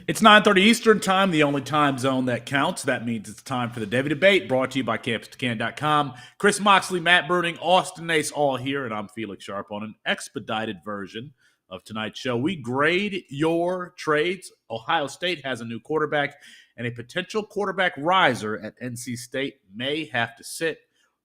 It's 9:30 Eastern Time, the only time zone that counts. That means it's time for the Devy Debate, brought to you by CampusToCan.com. Chris Moxley, Matt Bruning, Austin Nace, all here, and I'm Felix Sharp on an expedited version of tonight's show. We grade your trades. Ohio State has a new quarterback, and a potential quarterback riser at NC State may have to sit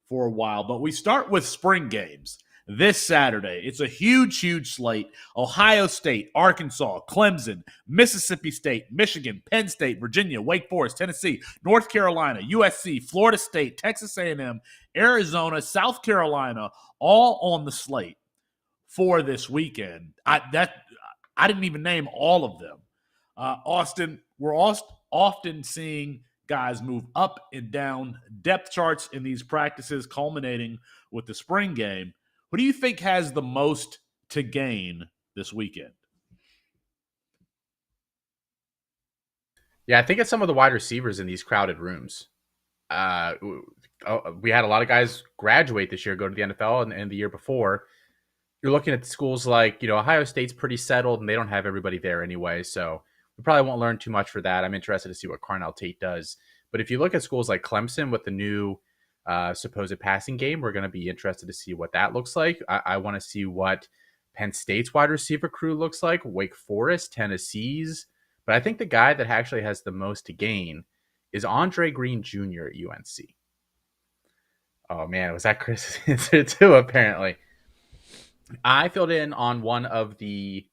for a while. But we start with spring games this Saturday. It's a huge slate. Ohio State, Arkansas, Clemson, Mississippi State, Michigan, Penn State, Virginia, Wake Forest, Tennessee, North Carolina, USC, Florida State, Texas A&M, Arizona, South Carolina, all on the slate for this weekend. I didn't even name all of them. Austin, we're often seeing guys move up and down depth charts in these practices, culminating with the spring game. Who do you think has the most to gain this weekend? Yeah, I think it's some of the wide receivers in these crowded rooms. We had a lot of guys graduate this year, go to the NFL, and the year before. You're looking at schools like, Ohio State's pretty settled, and they don't have everybody there anyway, so we probably won't learn too much for that. I'm interested to see what Carnell Tate does. But if you look at schools like Clemson with the new supposed passing game, we're going to be interested to see what that looks like. I want to see what Penn State's wide receiver crew looks like, Wake Forest, Tennessee's. But I think the guy that actually has the most to gain is Andre Green Jr. at UNC. Oh, man, was that Chris's answer too, apparently. I filled in on one of the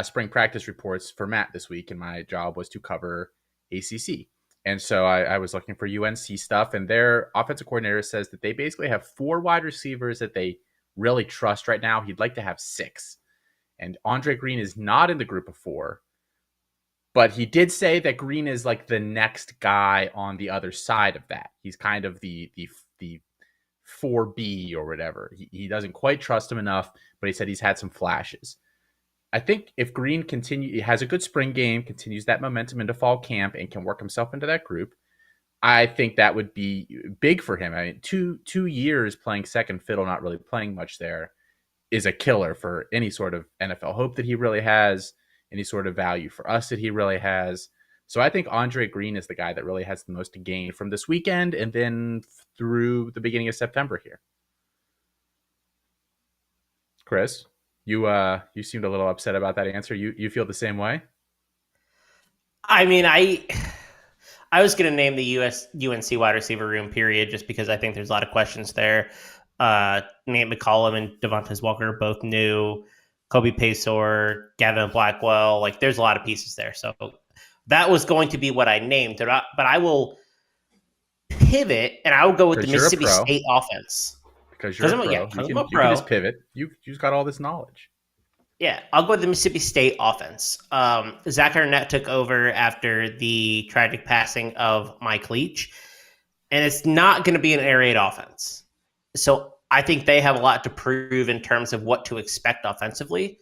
spring practice reports for Matt this week, and my job was to cover ACC. And so I was looking for UNC stuff, and their offensive coordinator says that they basically have 4 wide receivers that they really trust right now. He'd like to have 6. And Andre Green is not in the group of 4, but he did say that Green is like the next guy on the other side of that. He's kind of the 4B or whatever. He doesn't quite trust him enough, but he said he's had some flashes. I think if Green has a good spring game, continues that momentum into fall camp, and can work himself into that group, I think that would be big for him. I mean, two years playing second fiddle, not really playing much there, is a killer for any sort of NFL hope that he really has, any sort of value for us that he really has. So I think Andre Green is the guy that really has the most to gain from this weekend and then through the beginning of September here. Chris, you seemed a little upset about that answer. You feel the same way? I mean, I was going to name the UNC wide receiver room, period, just because I think there's a lot of questions there. Nate McCollum and Devontae Walker both new. Kobe Paysour, Gavin Blackwell. Like, there's a lot of pieces there. So that was going to be what I named. But I will pivot, and I will go with the Mississippi State offense. Because you're a pro. You can just pivot. You've got all this knowledge. Yeah, I'll go with the Mississippi State offense. Zach Arnett took over after the tragic passing of Mike Leach, and it's not going to be an air raid offense. So I think they have a lot to prove in terms of what to expect offensively.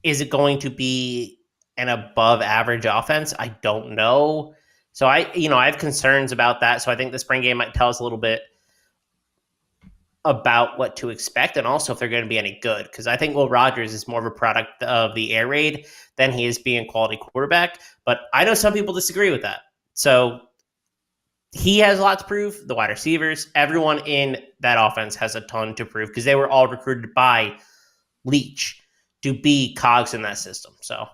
Is it going to be an above average offense? I don't know. So I have concerns about that. So I think the spring game might tell us a little bit about what to expect, and also if they're going to be any good. Because I think Will Rogers is more of a product of the air raid than he is being a quality quarterback. But I know some people disagree with that. So he has a lot to prove. The wide receivers, everyone in that offense has a ton to prove because they were all recruited by Leach to be cogs in that system. So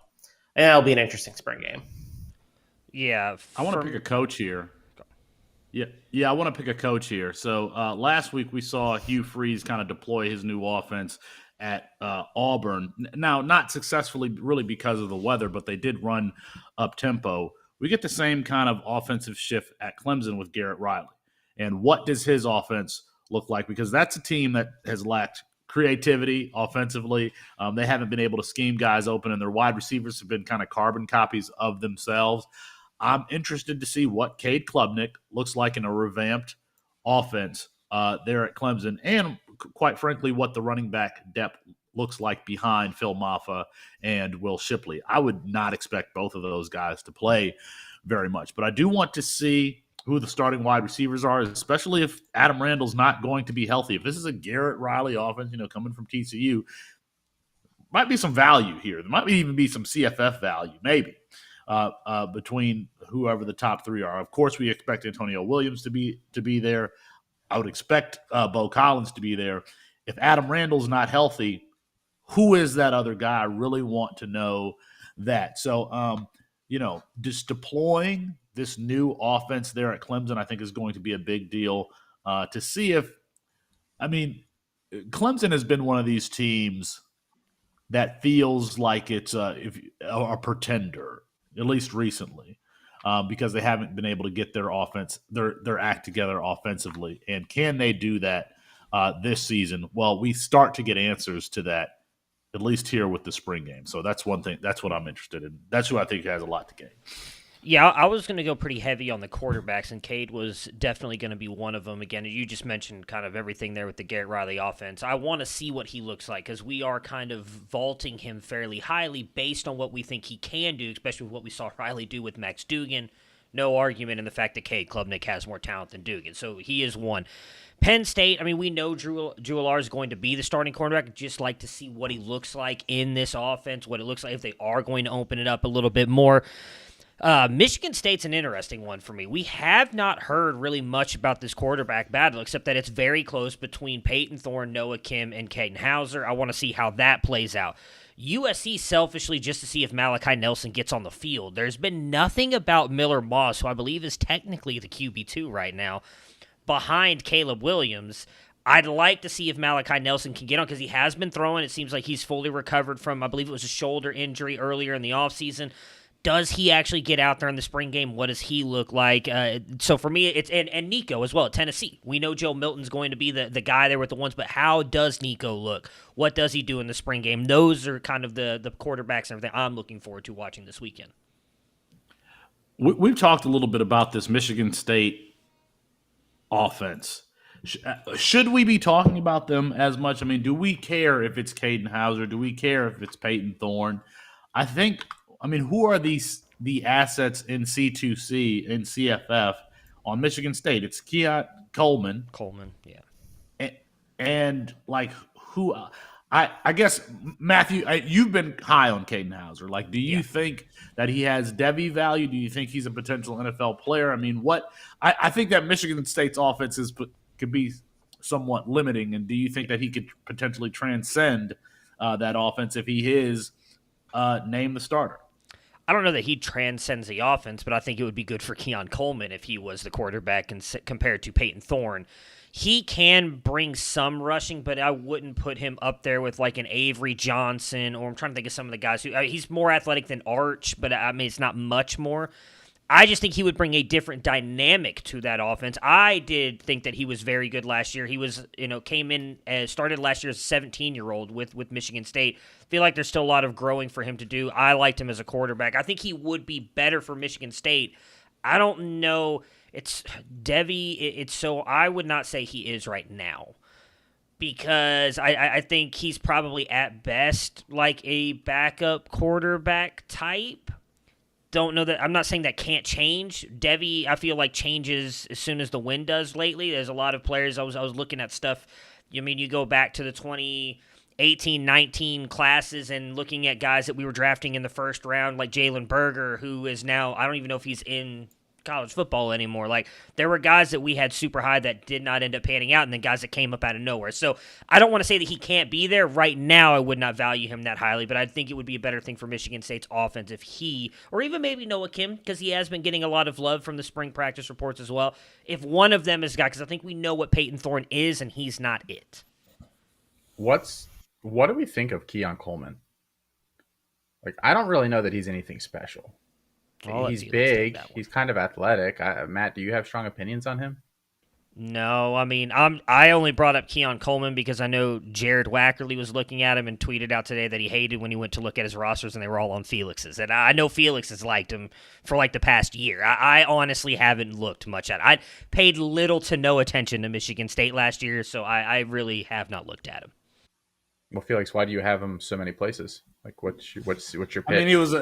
that'll be an interesting spring game. Yeah. I want to pick a coach here. Yeah, I want to pick a coach here. So last week we saw Hugh Freeze kind of deploy his new offense at Auburn. Now, not successfully really because of the weather, but they did run up-tempo. We get the same kind of offensive shift at Clemson with Garrett Riley. And what does his offense look like? Because that's a team that has lacked creativity offensively. They haven't been able to scheme guys open, and their wide receivers have been kind of carbon copies of themselves. I'm interested to see what Cade Klubnik looks like in a revamped offense there at Clemson, and quite frankly, what the running back depth looks like behind Phil Maffa and Will Shipley. I would not expect both of those guys to play very much, but I do want to see who the starting wide receivers are, especially if Adam Randall's not going to be healthy. If this is a Garrett Riley offense, coming from TCU, might be some value here. There might even be some CFF value, maybe. between whoever the top three are. Of course, we expect Antonio Williams to be there. I would expect Bo Collins to be there. If Adam Randall's not healthy, who is that other guy? I really want to know that. So, just deploying this new offense there at Clemson, I think is going to be a big deal to see if, Clemson has been one of these teams that feels like it's a pretender, at least recently, because they haven't been able to get their offense, their act together offensively. And can they do that this season? Well, we start to get answers to that, at least here with the spring game. So that's one thing. That's what I'm interested in. That's who I think has a lot to gain. Yeah, I was going to go pretty heavy on the quarterbacks, and Cade was definitely going to be one of them. Again, you just mentioned kind of everything there with the Garrett Riley offense. I want to see what he looks like because we are kind of vaulting him fairly highly based on what we think he can do, especially with what we saw Riley do with Max Duggan. No argument in the fact that Cade Klubnik has more talent than Duggan, so he is one. Penn State, we know Drew Allar is going to be the starting quarterback. I'd just like to see what he looks like in this offense, what it looks like if they are going to open it up a little bit more. Michigan State's an interesting one for me. We have not heard really much about this quarterback battle, except that it's very close between Peyton Thorne, Noah Kim, and Caden Hauser. I want to see how that plays out. USC selfishly just to see if Malachi Nelson gets on the field. There's been nothing about Miller Moss, who I believe is technically the QB2 right now, behind Caleb Williams. I'd like to see if Malachi Nelson can get on because he has been throwing. It seems like he's fully recovered from, I believe it was a shoulder injury earlier in the offseason. Does he actually get out there in the spring game? What does he look like? So for me, it's and Nico as well at Tennessee. We know Joe Milton's going to be the guy there with the ones, but how does Nico look? What does he do in the spring game? Those are kind of the quarterbacks and everything I'm looking forward to watching this weekend. We've talked a little bit about this Michigan State offense. Should we be talking about them as much? Do we care if it's Caden Hauser? Do we care if it's Peyton Thorne? Who are the assets in C2C and CFF on Michigan State? It's Keon Coleman. Yeah. And who? I guess Matthew, you've been high on Caden Hauser. Do you think that he has Devy value? Do you think he's a potential NFL player? I think that Michigan State's offense could be somewhat limiting. And do you think that he could potentially transcend that offense if he is named the starter? I don't know that he transcends the offense, but I think it would be good for Keon Coleman if he was the quarterback compared to Peyton Thorne. He can bring some rushing, but I wouldn't put him up there with an Avery Johnson, or I'm trying to think of some of the guys who he's more athletic than Arch, but it's not much more. I just think he would bring a different dynamic to that offense. I did think that he was very good last year. He was, came in, started last year as a 17-year-old with Michigan State. Feel like there's still a lot of growing for him to do. I liked him as a quarterback. I think he would be better for Michigan State. I don't know. It's Devy. So I would not say he is right now, because I think he's probably at best like a backup quarterback type. Don't know that. I'm not saying that can't change. Devy, I feel like changes as soon as the wind does lately. There's a lot of players. I was looking at stuff. You go back to the 2018-19 classes and looking at guys that we were drafting in the first round, like Jalen Berger, who is now, I don't even know if he's in college football anymore. There were guys that we had super high that did not end up panning out, and then guys that came up out of nowhere. So I don't want to say that he can't be there. Right now, I would not value him that highly, but I think it would be a better thing for Michigan State's offense if he, or even maybe Noah Kim, because he has been getting a lot of love from the spring practice reports as well. If one of them is a guy, because I think we know what Peyton Thorne is, and he's not it. What do we think of Keon Coleman? I don't really know that he's anything special. He's big. He's kind of athletic. Matt, do you have strong opinions on him? No, I only brought up Keon Coleman because I know Jared Wackerly was looking at him and tweeted out today that he hated when he went to look at his rosters and they were all on Felix's. And I know Felix has liked him for the past year. I honestly haven't looked much at it. I paid little to no attention to Michigan State last year, so I really have not looked at him. Well, Felix, why do you have him so many places? What's your pitch? He was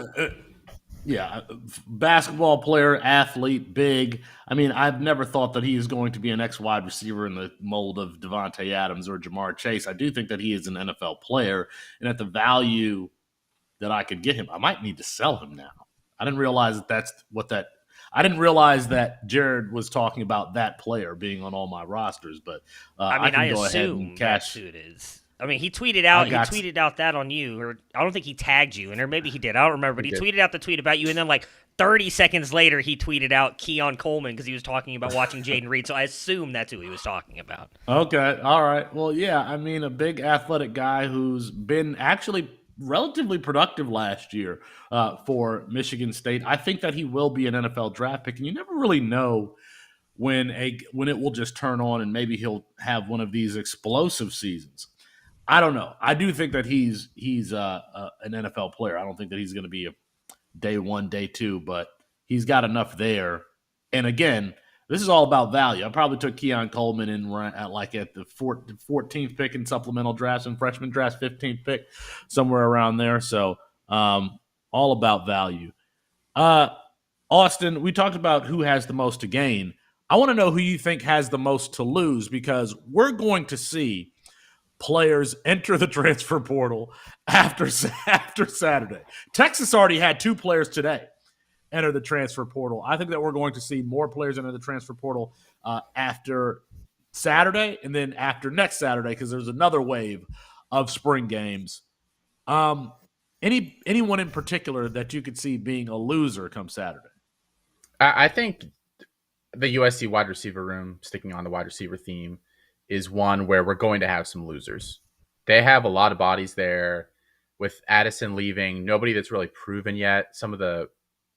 basketball player, athlete, big. I've never thought that he is going to be an ex-wide receiver in the mold of Devontae Adams or Jamar Chase. I do think that he is an NFL player, and at the value that I could get him, I might need to sell him now. I didn't realize that that's what that. I didn't realize that Jared was talking about that player being on all my rosters, but I can go ahead and assume cash. that's who it is. I mean, he tweeted out that on you, or I don't think he tagged you, or maybe he did. I don't remember, but he tweeted out the tweet about you, and then like 30 seconds later, he tweeted out Keon Coleman because he was talking about watching Jaden Reed. So I assume that's who he was talking about. Okay, all right. Well, yeah, I mean, a big athletic guy who's been actually relatively productive last year for Michigan State. I think that he will be an NFL draft pick, and you never really know when it will just turn on, and maybe he'll have one of these explosive seasons. I don't know. I do think that he's an NFL player. I don't think that he's going to be a day one, day two, but he's got enough there. And again, this is all about value. I probably took Keon Coleman at the 14th pick in supplemental drafts and freshman drafts, 15th pick, somewhere around there. So all about value. Austin, we talked about who has the most to gain. I want to know who you think has the most to lose, because we're going to see players enter the transfer portal after Saturday. Texas already had 2 players today enter the transfer portal. I think that we're going to see more players enter the transfer portal after Saturday, and then after next Saturday, because there's another wave of spring games. Anyone in particular that you could see being a loser come Saturday? I think the USC wide receiver room, sticking on the wide receiver theme, is one where we're going to have some losers. They have a lot of bodies there. With Addison leaving, nobody that's really proven yet. Some of the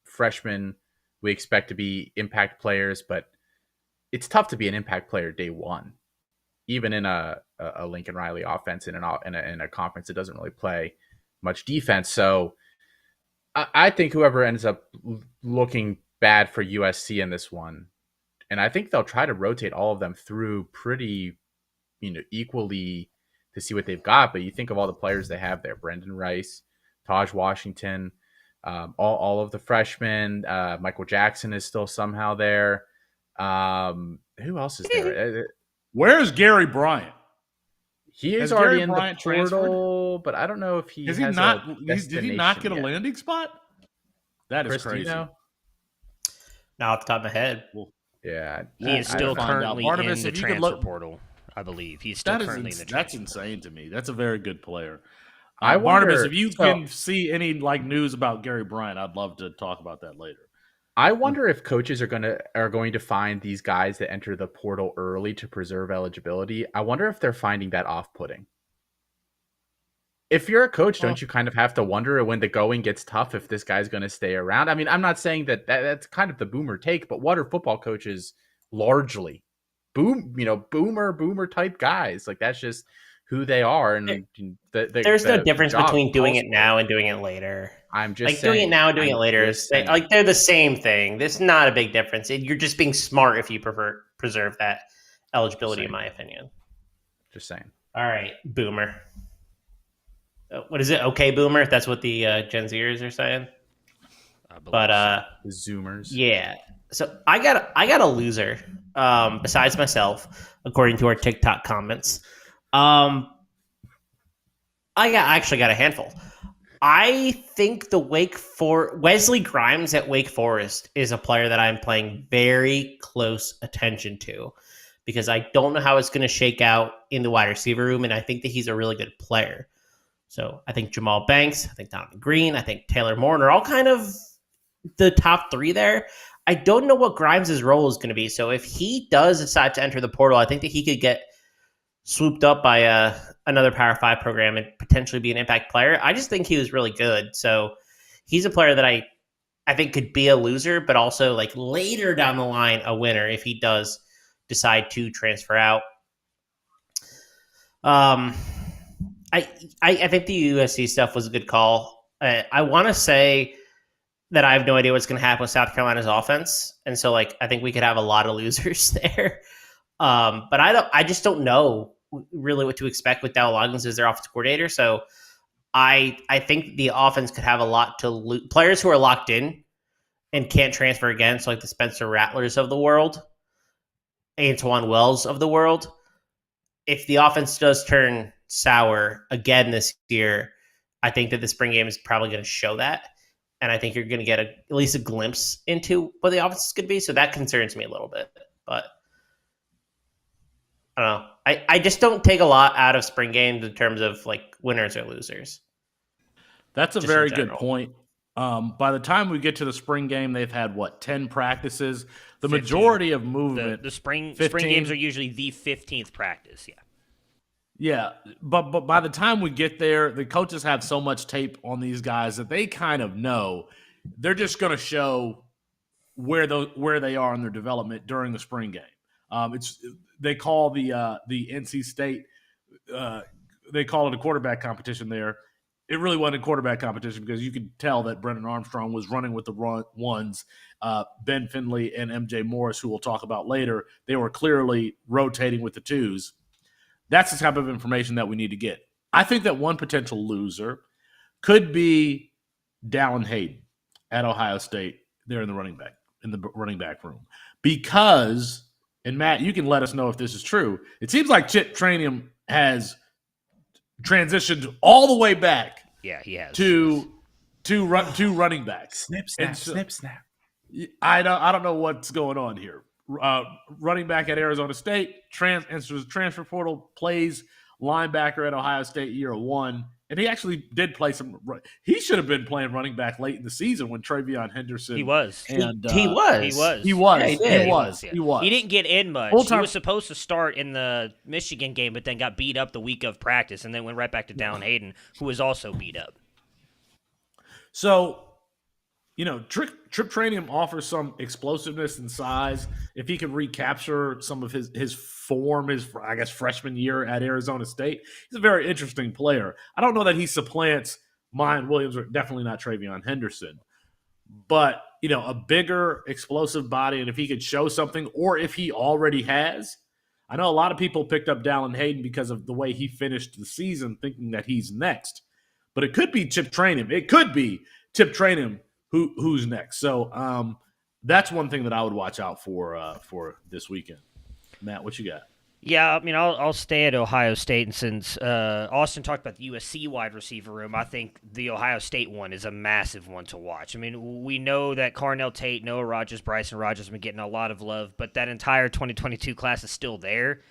freshmen we expect to be impact players, but it's tough to be an impact player day one, even in a Lincoln Riley offense in a conference that doesn't really play much defense. So I think whoever ends up looking bad for USC in this one, and I think they'll try to rotate all of them through pretty, equally to see what they've got. But you think of all the players they have there: Brendan Rice, Taj Washington, all of the freshmen. Michael Jackson is still somehow there. Who else is there? Where's Gary Bryant? He is already in the portal, but I don't know if he has not. Did he not get a landing spot? That is crazy. Now off the top of my head. Yeah, he is still currently in the transfer portal. I believe he's still currently in the transfer. That's insane to me. That's a very good player. I wonder, Barnabas, if you can see any news about Gary Bryant, I'd love to talk about that later. I wonder if coaches are going to find these guys that enter the portal early to preserve eligibility. I wonder if they're finding that off-putting. If you're a coach, don't you kind of have to wonder when the going gets tough if this guy's going to stay around? I mean, I'm not saying that's kind of the boomer take, but what are football coaches largely? Boomer type guys. Like, that's just who they are. And there's no difference between doing it now and doing it later. I'm just saying, doing it now and doing it later. They're the same thing. There's not a big difference. You're just being smart if you preserve that eligibility, in my opinion. Just saying. All right, boomer. What is it? Okay, boomer. That's what the Gen Zers are saying. But Zoomers. Yeah. So I got a loser. Besides myself, according to our TikTok comments, I actually got a handful. I think Wesley Grimes at Wake Forest is a player that I'm paying very close attention to, because I don't know how it's going to shake out in the wide receiver room, and I think that he's a really good player. So I think Jamal Banks, I think Donovan Green, I think Taylor Morton are all kind of the top 3 there. I don't know what Grimes' role is going to be. So if he does decide to enter the portal, I think that he could get swooped up by another Power 5 program and potentially be an impact player. I just think he was really good. So he's a player that I think could be a loser, but also like later down the line, a winner if he does decide to transfer out. I think the USC stuff was a good call. I want to say that I have no idea what's going to happen with South Carolina's offense, and so I think we could have a lot of losers there. But I just don't know really what to expect with Dow Loggins as their offensive coordinator. So I think the offense could have a lot to lose. Players who are locked in and can't transfer again, so like the Spencer Rattlers of the world, Antoine Wells of the world. If the offense does turn sour again this year, I think that the spring game is probably going to show that. and I think you're going to get at least a glimpse into what the offense is going to be. So that concerns me a little bit. But I don't know. I just don't take a lot out of spring games in terms of like winners or losers. That's a Just very in good general. point. By the time we get to the spring game, they've had 10 practices. The 15. majority of movement. The spring 15. games are usually the 15th practice. Yeah. Yeah, but by the time we get there, the coaches have so much tape on these guys that they kind of know they're just going to show where they are in their development during the spring game. They call the NC State they call it a quarterback competition there. It really wasn't a quarterback competition because you could tell that Brennan Armstrong was running with the ones. Ben Finley and MJ Morris, who we'll talk about later, they were clearly rotating with the twos. That's the type of information that we need to get. I think that one potential loser could be Dallin Hayden at Ohio State there in the running back room. Because, and Matt, you can let us know if this is true, it seems like Chip Trainium has transitioned all the way back he has to running backs. Snip, snap, snip, snap. I don't know what's going on here. Running back at Arizona State, enters transfer portal, plays linebacker at Ohio State year one, and he actually did play some. He should have been playing running back late in the season when Travion Henderson. He was. And, he was. He was. Yeah, he was. He didn't get in much. Full-time. He was supposed to start in the Michigan game, but then got beat up the week of practice, and then went right back to Dallin Hayden, who was also beat up. So, Trip Trainium offers some explosiveness and size. If he can recapture some of his form, his freshman year at Arizona State, he's a very interesting player. I don't know that he supplants Mayan Williams or definitely not Travion Henderson, but a bigger explosive body, and if he could show something, or if he already has. I know a lot of people picked up Dallin Hayden because of the way he finished the season, thinking that he's next. But it could be Chip Trainium. It could be Chip Trainium who's next. So that's one thing that I would watch out for this weekend. Matt, what you got? Yeah, I'll stay at Ohio State, and since Austin talked about the USC wide receiver room, I think the Ohio State one is a massive one to watch. We know that Carnell Tate, Noah Rogers, Bryson Rogers have been getting a lot of love, but that entire 2022 class is still there.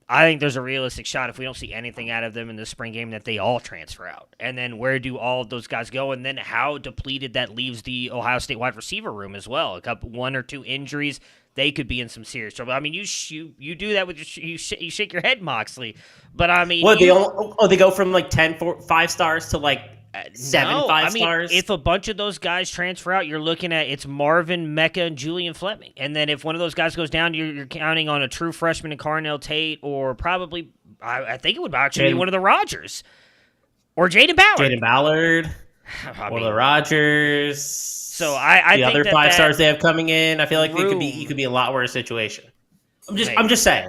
I think there's a realistic shot if we don't see anything out of them in the spring game that they all transfer out. And then where do all of those guys go? And then how depleted that leaves the Ohio State wide receiver room as well. One or two injuries, they could be in some serious trouble. You do that with you shake your head, Moxley. But they go from like 10 5 stars to like 7 5 stars. If a bunch of those guys transfer out, you're looking at it's Marvin, Mecca, and Julian Fleming. And then if one of those guys goes down, you're counting on a true freshman in Carnell Tate, or probably I think it would actually be one of the Rogers or Jaden Ballard. One of the Rogers. So I the think other that 5 stars they have coming in. I feel like room, you could be a lot worse situation. I'm just saying.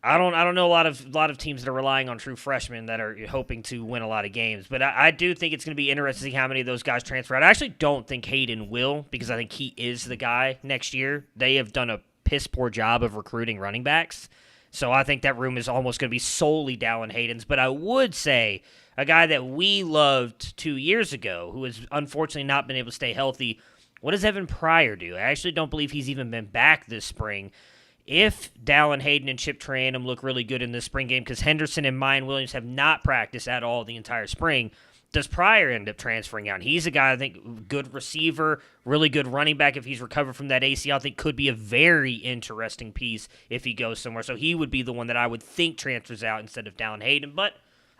I don't know a lot of teams that are relying on true freshmen that are hoping to win a lot of games, but I do think it's going to be interesting to see how many of those guys transfer out. I actually don't think Hayden will, because I think he is the guy next year. They have done a piss poor job of recruiting running backs, so I think that room is almost going to be solely Dallin Hayden's. But I would say a guy that we loved 2 years ago, who has unfortunately not been able to stay healthy. What does Evan Pryor do? I actually don't believe he's even been back this spring. If Dallin Hayden and Chip Trayanum look really good in this spring game, because Henderson and Mayan Williams have not practiced at all the entire spring, does Pryor end up transferring out? He's a guy, I think, good receiver, really good running back if he's recovered from that ACL. I think could be a very interesting piece if he goes somewhere. So he would be the one that I would think transfers out instead of Dallin Hayden. But,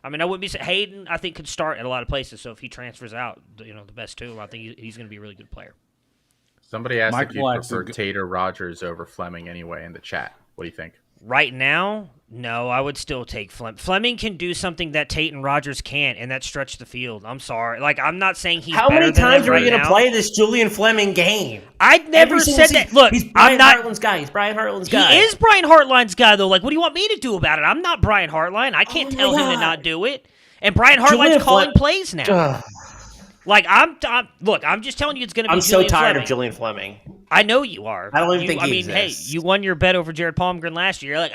I wouldn't be saying Hayden, I think, could start at a lot of places. So if he transfers out, the best two, I think he's going to be a really good player. Somebody asked if you prefer good... Tate or Rogers over Fleming anyway in the chat. What do you think? Right now, no, I would still take Fleming. Fleming can do something that Tate and Rogers can't, and that's stretch the field. I'm sorry. I'm not saying he's How better many than times them are we going now. to play this Julian Fleming game? I'd never said that. Look, he's Brian I'm not. Hartline's guy. He's Brian Hartline's guy. He is Brian Hartline's guy, though. What do you want me to do about it? I'm not Brian Hartline. I can't tell him to not do it. And Brian Hartline's calling plays now. I'm just telling you it's going to be I'm Julian so tired Fleming. of Julian Fleming. I know you are. I don't even think he exists. Hey, you won your bet over Jared Palmgren last year.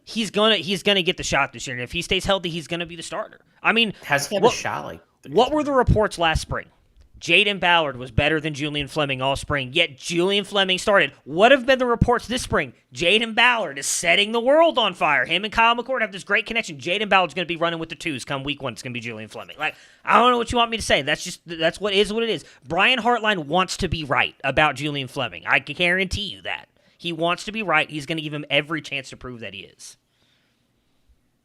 He's gonna get the shot this year, and if he stays healthy, he's gonna be the starter. Has he had a shot like? What were the reports last spring? Jaden Ballard was better than Julian Fleming all spring, yet Julian Fleming started. What have been the reports this spring? Jaden Ballard is setting the world on fire. Him and Kyle McCord have this great connection. Jaden Ballard's going to be running with the twos come week 1. It's going to be Julian Fleming. Like, I don't know what you want me to say. That's what it is. Brian Hartline wants to be right about Julian Fleming. I can guarantee you that. He wants to be right. He's going to give him every chance to prove that he is.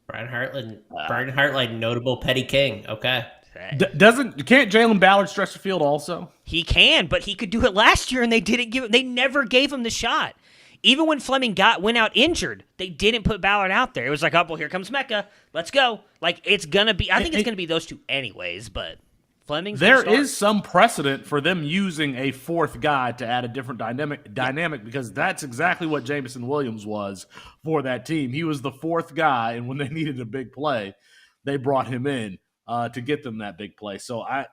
Brian Hartline, notable petty king. Okay. Can't Jalen Ballard stretch the field also? He can, but he could do it last year, and they never gave him the shot. Even when Fleming went out injured, they didn't put Ballard out there. It was like, oh, well, here comes Mecca. Let's go. Like, it's gonna be. I think it's gonna be those two anyways. But Fleming's there is some precedent for them using a fourth guy to add a different dynamic because that's exactly what Jamison Williams was for that team. He was the fourth guy, and when they needed a big play, they brought him in to get them that big play. So I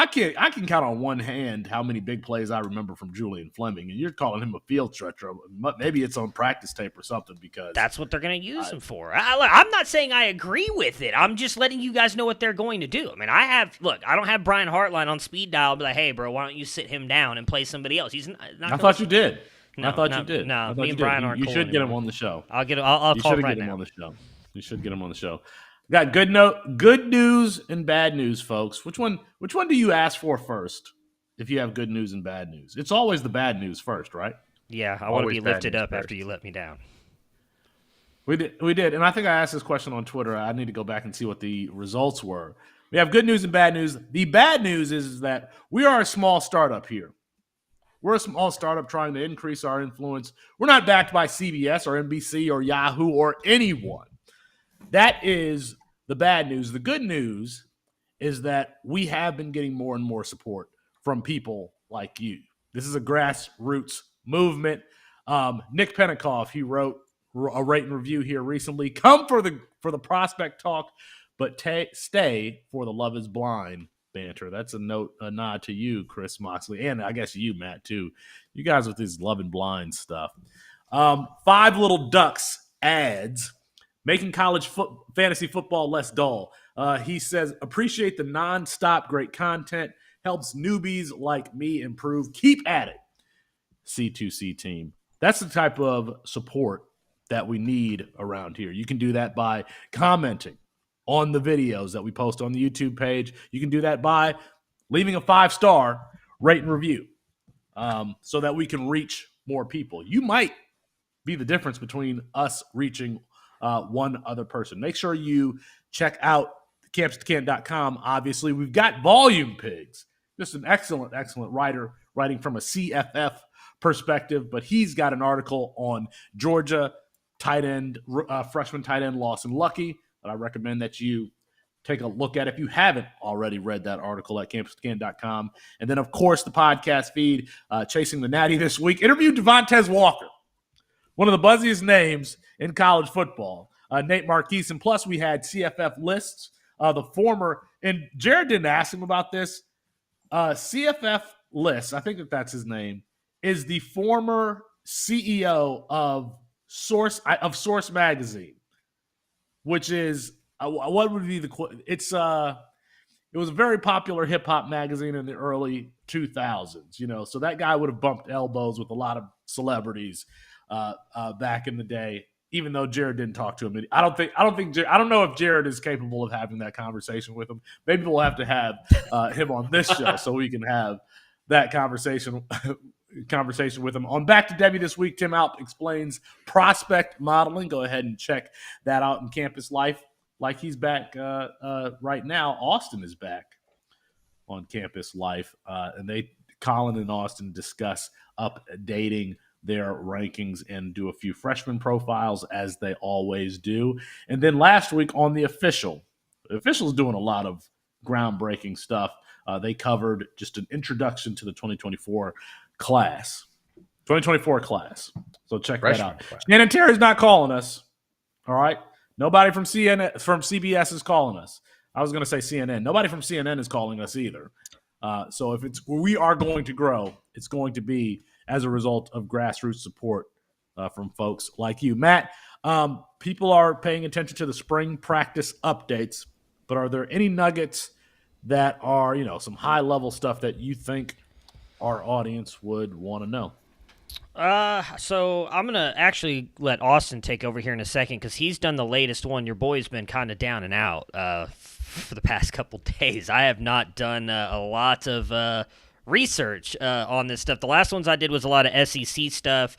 can count on one hand how many big plays I remember from Julian Fleming, and you're calling him a field stretcher. Maybe it's on practice tape or something because that's what they're going to use him for. I'm not saying I agree with it. I'm just letting you guys know what they're going to do. I mean, I don't have Brian Hartline on speed dial. Be like, hey, bro, why don't you sit him down and play somebody else? He's not. I thought you did. No, I thought you did. No, me and Brian aren't. You should get him on the show. I'll call him right now. You should get him on the show. Got good news and bad news, folks. Which one do you ask for first if you have good news and bad news? It's always the bad news first, right? Yeah, I want to be lifted up after you let me down. We did. And I think I asked this question on Twitter. I need to go back and see what the results were. We have good news and bad news. The bad news is that we are a small startup here. We're a small startup trying to increase our influence. We're not backed by CBS or NBC or Yahoo or anyone. That is the bad news. The good news is that we have been getting more and more support from people like you. This is a grassroots movement. Nick Penikoff, he wrote a rate and review here recently. Come for the prospect talk, but stay for the Love is Blind banter. That's a nod to you, Chris Moxley, and I guess you, Matt, too. You guys with this Love and Blind stuff. 5 Little Ducks ads. Making college fantasy football less dull. He says, appreciate the nonstop great content. Helps newbies like me improve. Keep at it, C2C team. That's the type of support that we need around here. You can do that by commenting on the videos that we post on the YouTube page. You can do that by leaving a 5-star rate and review so that we can reach more people. You might be the difference between us reaching one other person. Make sure you check out campus2can.com. Obviously, we've got Volume Pigs. Just an excellent writer writing from a CFF perspective, but he's got an article on Georgia freshman tight end Lawson Lucky that I recommend that you take a look at if you haven't already read that article at campus2can.com. And then, of course, the podcast feed, Chasing the Natty this week, interviewed Devontae Walker, one of the buzziest names in college football, Nate Marquise. And plus we had CFF lists, the former, and Jared didn't ask him about this, CFF lists, I think that's his name, is the former CEO of Source Magazine, which is, what would be it was a very popular hip hop magazine in the early 2000s, so that guy would have bumped elbows with a lot of celebrities back in the day, even though Jared didn't talk to him. I don't know if Jared is capable of having that conversation with him. Maybe we'll have to have him on this show so we can have that conversation with him. On Back to Devy this week, Tim Alp explains prospect modeling. Go ahead and check that out in Campus Life. Like he's back right now. Austin is back on Campus Life, and Colin and Austin discuss updating their rankings and do a few freshman profiles as they always do. And then last week on the official's doing a lot of groundbreaking stuff. They covered just an introduction to the 2024 class. So check that out. Shannon Terry's not calling us. All right. Nobody from CBS is calling us. I was going to say CNN. Nobody from CNN is calling us either. So if we are going to grow, it's going to be as a result of grassroots support from folks like you. Matt, people are paying attention to the spring practice updates, but are there any nuggets that are, some high level stuff that you think our audience would want to know? So I'm gonna actually let Austin take over here in a second because he's done the latest one. Your boy's been kind of down and out for the past couple days. I have not done a lot of research on this stuff. The last ones I did was a lot of SEC stuff.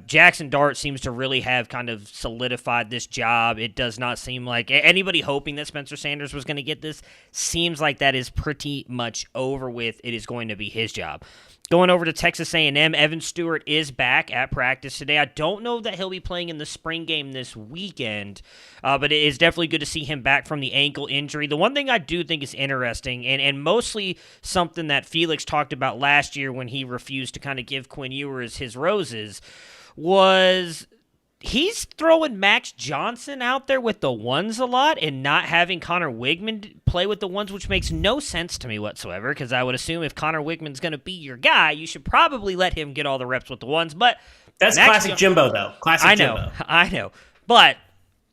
Jackson Dart seems to really have kind of solidified this job. It does not seem like anybody hoping that Spencer Sanders was going to get this seems like that is pretty much over with. It is going to be his job. Going over to Texas A&M, Evan Stewart is back at practice today. I don't know that he'll be playing in the spring game this weekend, but it is definitely good to see him back from the ankle injury. The one thing I do think is interesting, and mostly something that Felix talked about last year when he refused to kind of give Quinn Ewers his roses, was he's throwing Max Johnson out there with the ones a lot and not having Connor Wigman play with the ones, which makes no sense to me whatsoever, because I would assume if Connor Wigman's going to be your guy, you should probably let him get all the reps with the ones. But that's classic Jimbo, though. Classic Jimbo. I know. But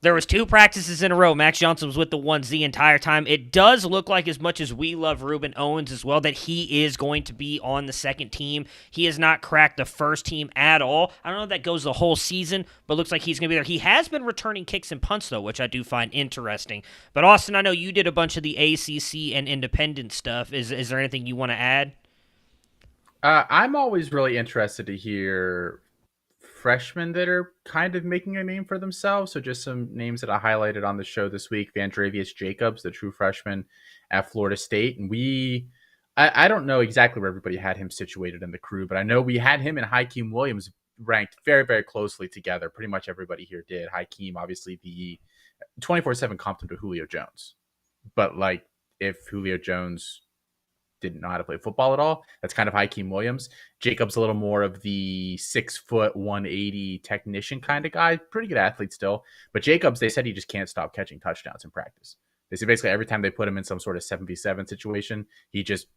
there was 2 practices in a row. Max Johnson was with the ones the entire time. It does look like, as much as we love Reuben Owens as well, that he is going to be on the second team. He has not cracked the first team at all. I don't know if that goes the whole season, but it looks like he's going to be there. He has been returning kicks and punts, though, which I do find interesting. But, Austin, I know you did a bunch of the ACC and independent stuff. Is there anything you want to add? I'm always really interested to hear freshmen that are kind of making a name for themselves. So just some names that I highlighted on the show this week: Vandravius Jacobs, the true freshman at Florida State. And I don't know exactly where everybody had him situated in the crew, but I know we had him and Hakeem Williams ranked very, very closely together. Pretty much everybody here did. Hakeem, obviously the 24/7 comped him to Julio Jones. But like, if Julio Jones didn't know how to play football at all, that's kind of Hakeem Williams. Jacobs a little more of the 6 foot 180 technician kind of guy, pretty good athlete still. But Jacobs, they said he just can't stop catching touchdowns in practice. They said basically every time they put him in some sort of 7v7 situation, he just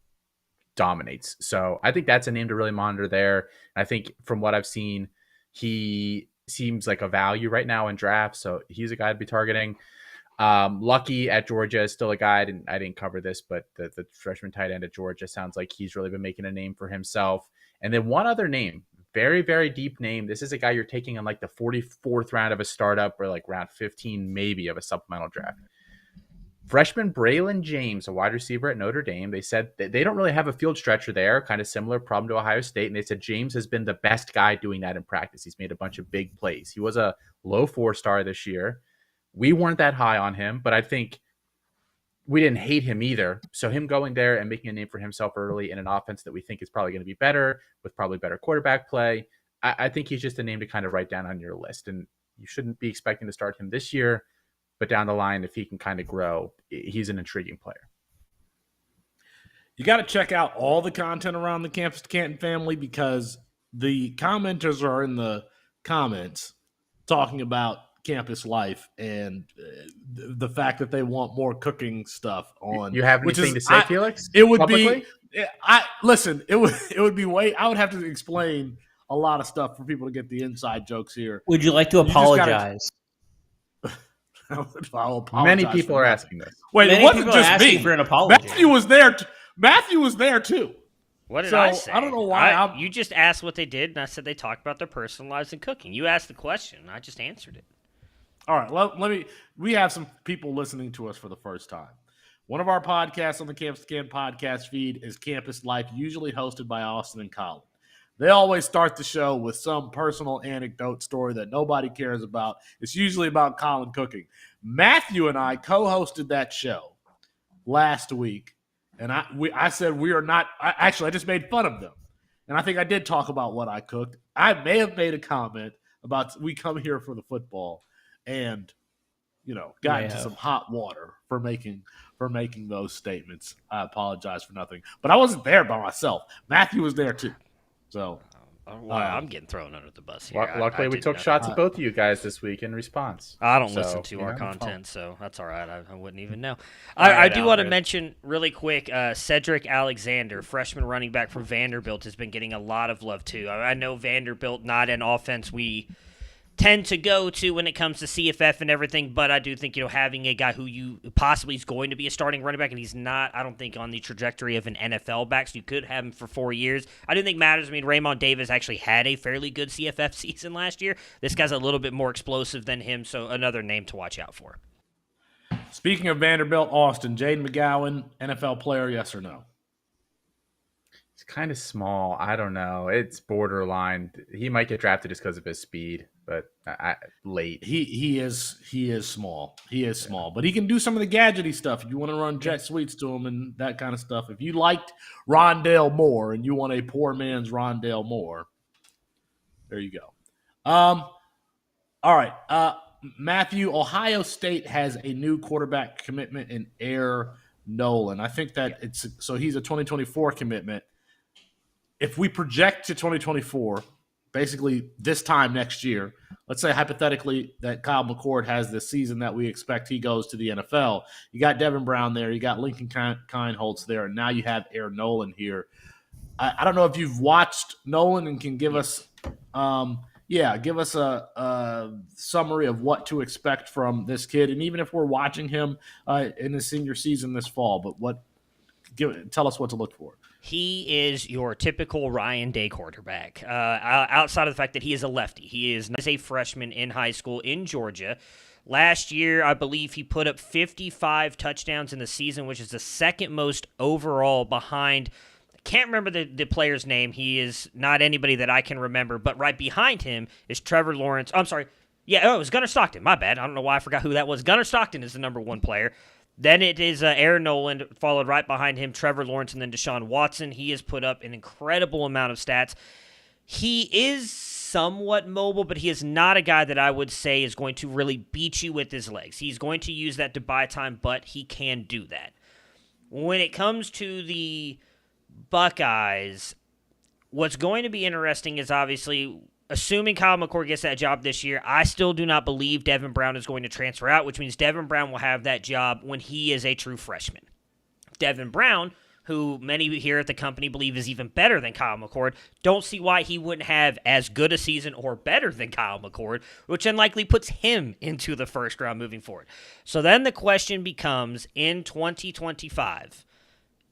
dominates. So I think that's a name to really monitor there. And I think from what I've seen, he seems like a value right now in drafts. So he's a guy to be targeting. Lucky at Georgia is still a guy. I didn't cover this, but the freshman tight end at Georgia sounds like he's really been making a name for himself. And then one other name, very, very deep name. This is a guy you're taking in like the 44th round of a startup, or like round 15 maybe of a supplemental draft. Freshman Braylon James, a wide receiver at Notre Dame. They said that they don't really have a field stretcher there, kind of similar problem to Ohio State. And they said James has been the best guy doing that in practice. He's made a bunch of big plays. He was a low 4-star this year. We weren't that high on him, but I think we didn't hate him either. So him going there and making a name for himself early in an offense that we think is probably going to be better, with probably better quarterback play, I think he's just a name to kind of write down on your list. And you shouldn't be expecting to start him this year, but down the line, if he can kind of grow, he's an intriguing player. You got to check out all the content around the Campus to Canton family, because the commenters are in the comments talking about campus life and the fact that they want more cooking stuff on. You have anything to say, Felix? It would publicly? it would be I would have to explain a lot of stuff for people to get the inside jokes here. Would you like to apologize? Many people are asking this. Wait, Many it wasn't people are just asking me. for an apology. Matthew was there too. What did I say? I don't know why. You just asked what they did, and I said they talked about their personal lives and cooking. You asked the question, and I just answered it. All right, we have some people listening to us for the first time. One of our podcasts on the Campus to Canton podcast feed is Campus Life, usually hosted by Austin and Colin. They always start the show with some personal anecdote story that nobody cares about. It's usually about Colin cooking. Matthew and I co-hosted that show last week, and I said we are not – I just made fun of them. And I think I did talk about what I cooked. I may have made a comment about we come here for the football and, got into some hot water for making those statements. I apologize for nothing. But I wasn't there by myself. Matthew was there too. So I'm getting thrown under the bus here. Luckily, we took shots at both of you guys this week in response. I don't listen to our content, so that's all right. I wouldn't even know. I do want to mention really quick, Cedric Alexander, freshman running back from Vanderbilt, has been getting a lot of love too. I know Vanderbilt, not an offense we tend to go to when it comes to CFF and everything, but I do think, having a guy who you possibly is going to be a starting running back, and he's not, I don't think, on the trajectory of an NFL back, so you could have him for 4 years. I do think matters. I mean, Raymond Davis actually had a fairly good CFF season last year. This guy's a little bit more explosive than him, so another name to watch out for. Speaking of Vanderbilt, Austin, Jaden McGowan, NFL player, yes or no? It's kind of small. I don't know. It's borderline. He might get drafted just because of his speed, but late. He is small. He is small, but he can do some of the gadgety stuff. If you want to run jet sweeps to him and that kind of stuff. If you liked Rondale Moore and you want a poor man's Rondale Moore, there you go. All right, Matthew. Ohio State has a new quarterback commitment in Air Nolan. I think that he's a 2024 commitment. If we project to 2024, basically this time next year, let's say hypothetically that Kyle McCord has the season that we expect he goes to the NFL. You got Devin Brown there, you got Lincoln Kineholtz there, and now you have Air Nolan here. I don't know if you've watched Nolan and can give us give us a summary of what to expect from this kid, and even if we're watching him in his senior season this fall, but tell us what to look for. He is your typical Ryan Day quarterback. Outside of the fact that he is a lefty, he is a freshman in high school in Georgia. Last year, I believe he put up 55 touchdowns in the season, which is the second most overall behind. I can't remember the player's name. He is not anybody that I can remember, but right behind him is Trevor Lawrence. I'm sorry. Yeah, it was Gunnar Stockton. My bad. I don't know why I forgot who that was. Gunnar Stockton is the number one player. Then it is Aaron Nolan, followed right behind him, Trevor Lawrence, and then Deshaun Watson. He has put up an incredible amount of stats. He is somewhat mobile, but he is not a guy that I would say is going to really beat you with his legs. He's going to use that to buy time, but he can do that. When it comes to the Buckeyes, what's going to be interesting is obviously, assuming Kyle McCord gets that job this year, I still do not believe Devin Brown is going to transfer out, which means Devin Brown will have that job when he is a true freshman. Devin Brown, who many here at the company believe is even better than Kyle McCord, don't see why he wouldn't have as good a season or better than Kyle McCord, which unlikely puts him into the first round moving forward. So then the question becomes, in 2025,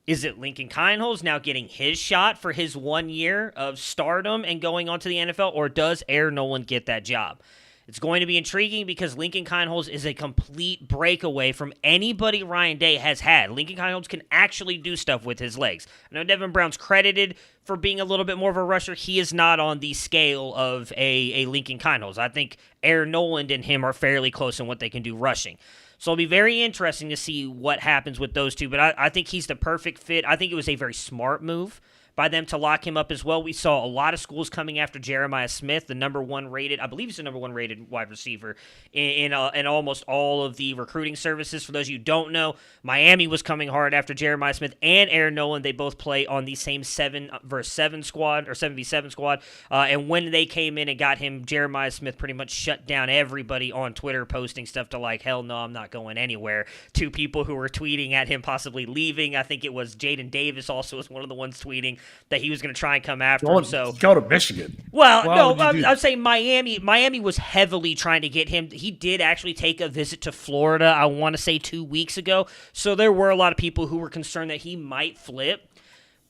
is it Lincoln Kineholtz now getting his shot for his 1 year of stardom and going on to the NFL, or does Air Nolan get that job? It's going to be intriguing because Lincoln Kineholtz is a complete breakaway from anybody Ryan Day has had. Lincoln Kineholtz can actually do stuff with his legs. I know Devin Brown's credited for being a little bit more of a rusher. He is not on the scale of a Lincoln Kineholtz. I think Air Nolan and him are fairly close in what they can do rushing. So it'll be very interesting to see what happens with those two. But I think he's the perfect fit. I think it was a very smart move by them to lock him up as well. We saw a lot of schools coming after Jeremiah Smith, the number one rated, I believe he's the number one rated wide receiver in almost all of the recruiting services. For those of you who don't know, Miami was coming hard after Jeremiah Smith and Aaron Nolan. They both play on the same 7v7 squad or 7v7 squad. And when they came in and got him, Jeremiah Smith pretty much shut down everybody on Twitter posting stuff to like, hell no, I'm not going anywhere, to people who were tweeting at him possibly leaving. I think it was Jaden Davis also was one of the ones tweeting that he was going to try and come after him. So go to Michigan. Well, no, I'm saying Miami. Miami was heavily trying to get him. He did actually take a visit to Florida, I want to say 2 weeks ago. So there were a lot of people who were concerned that he might flip.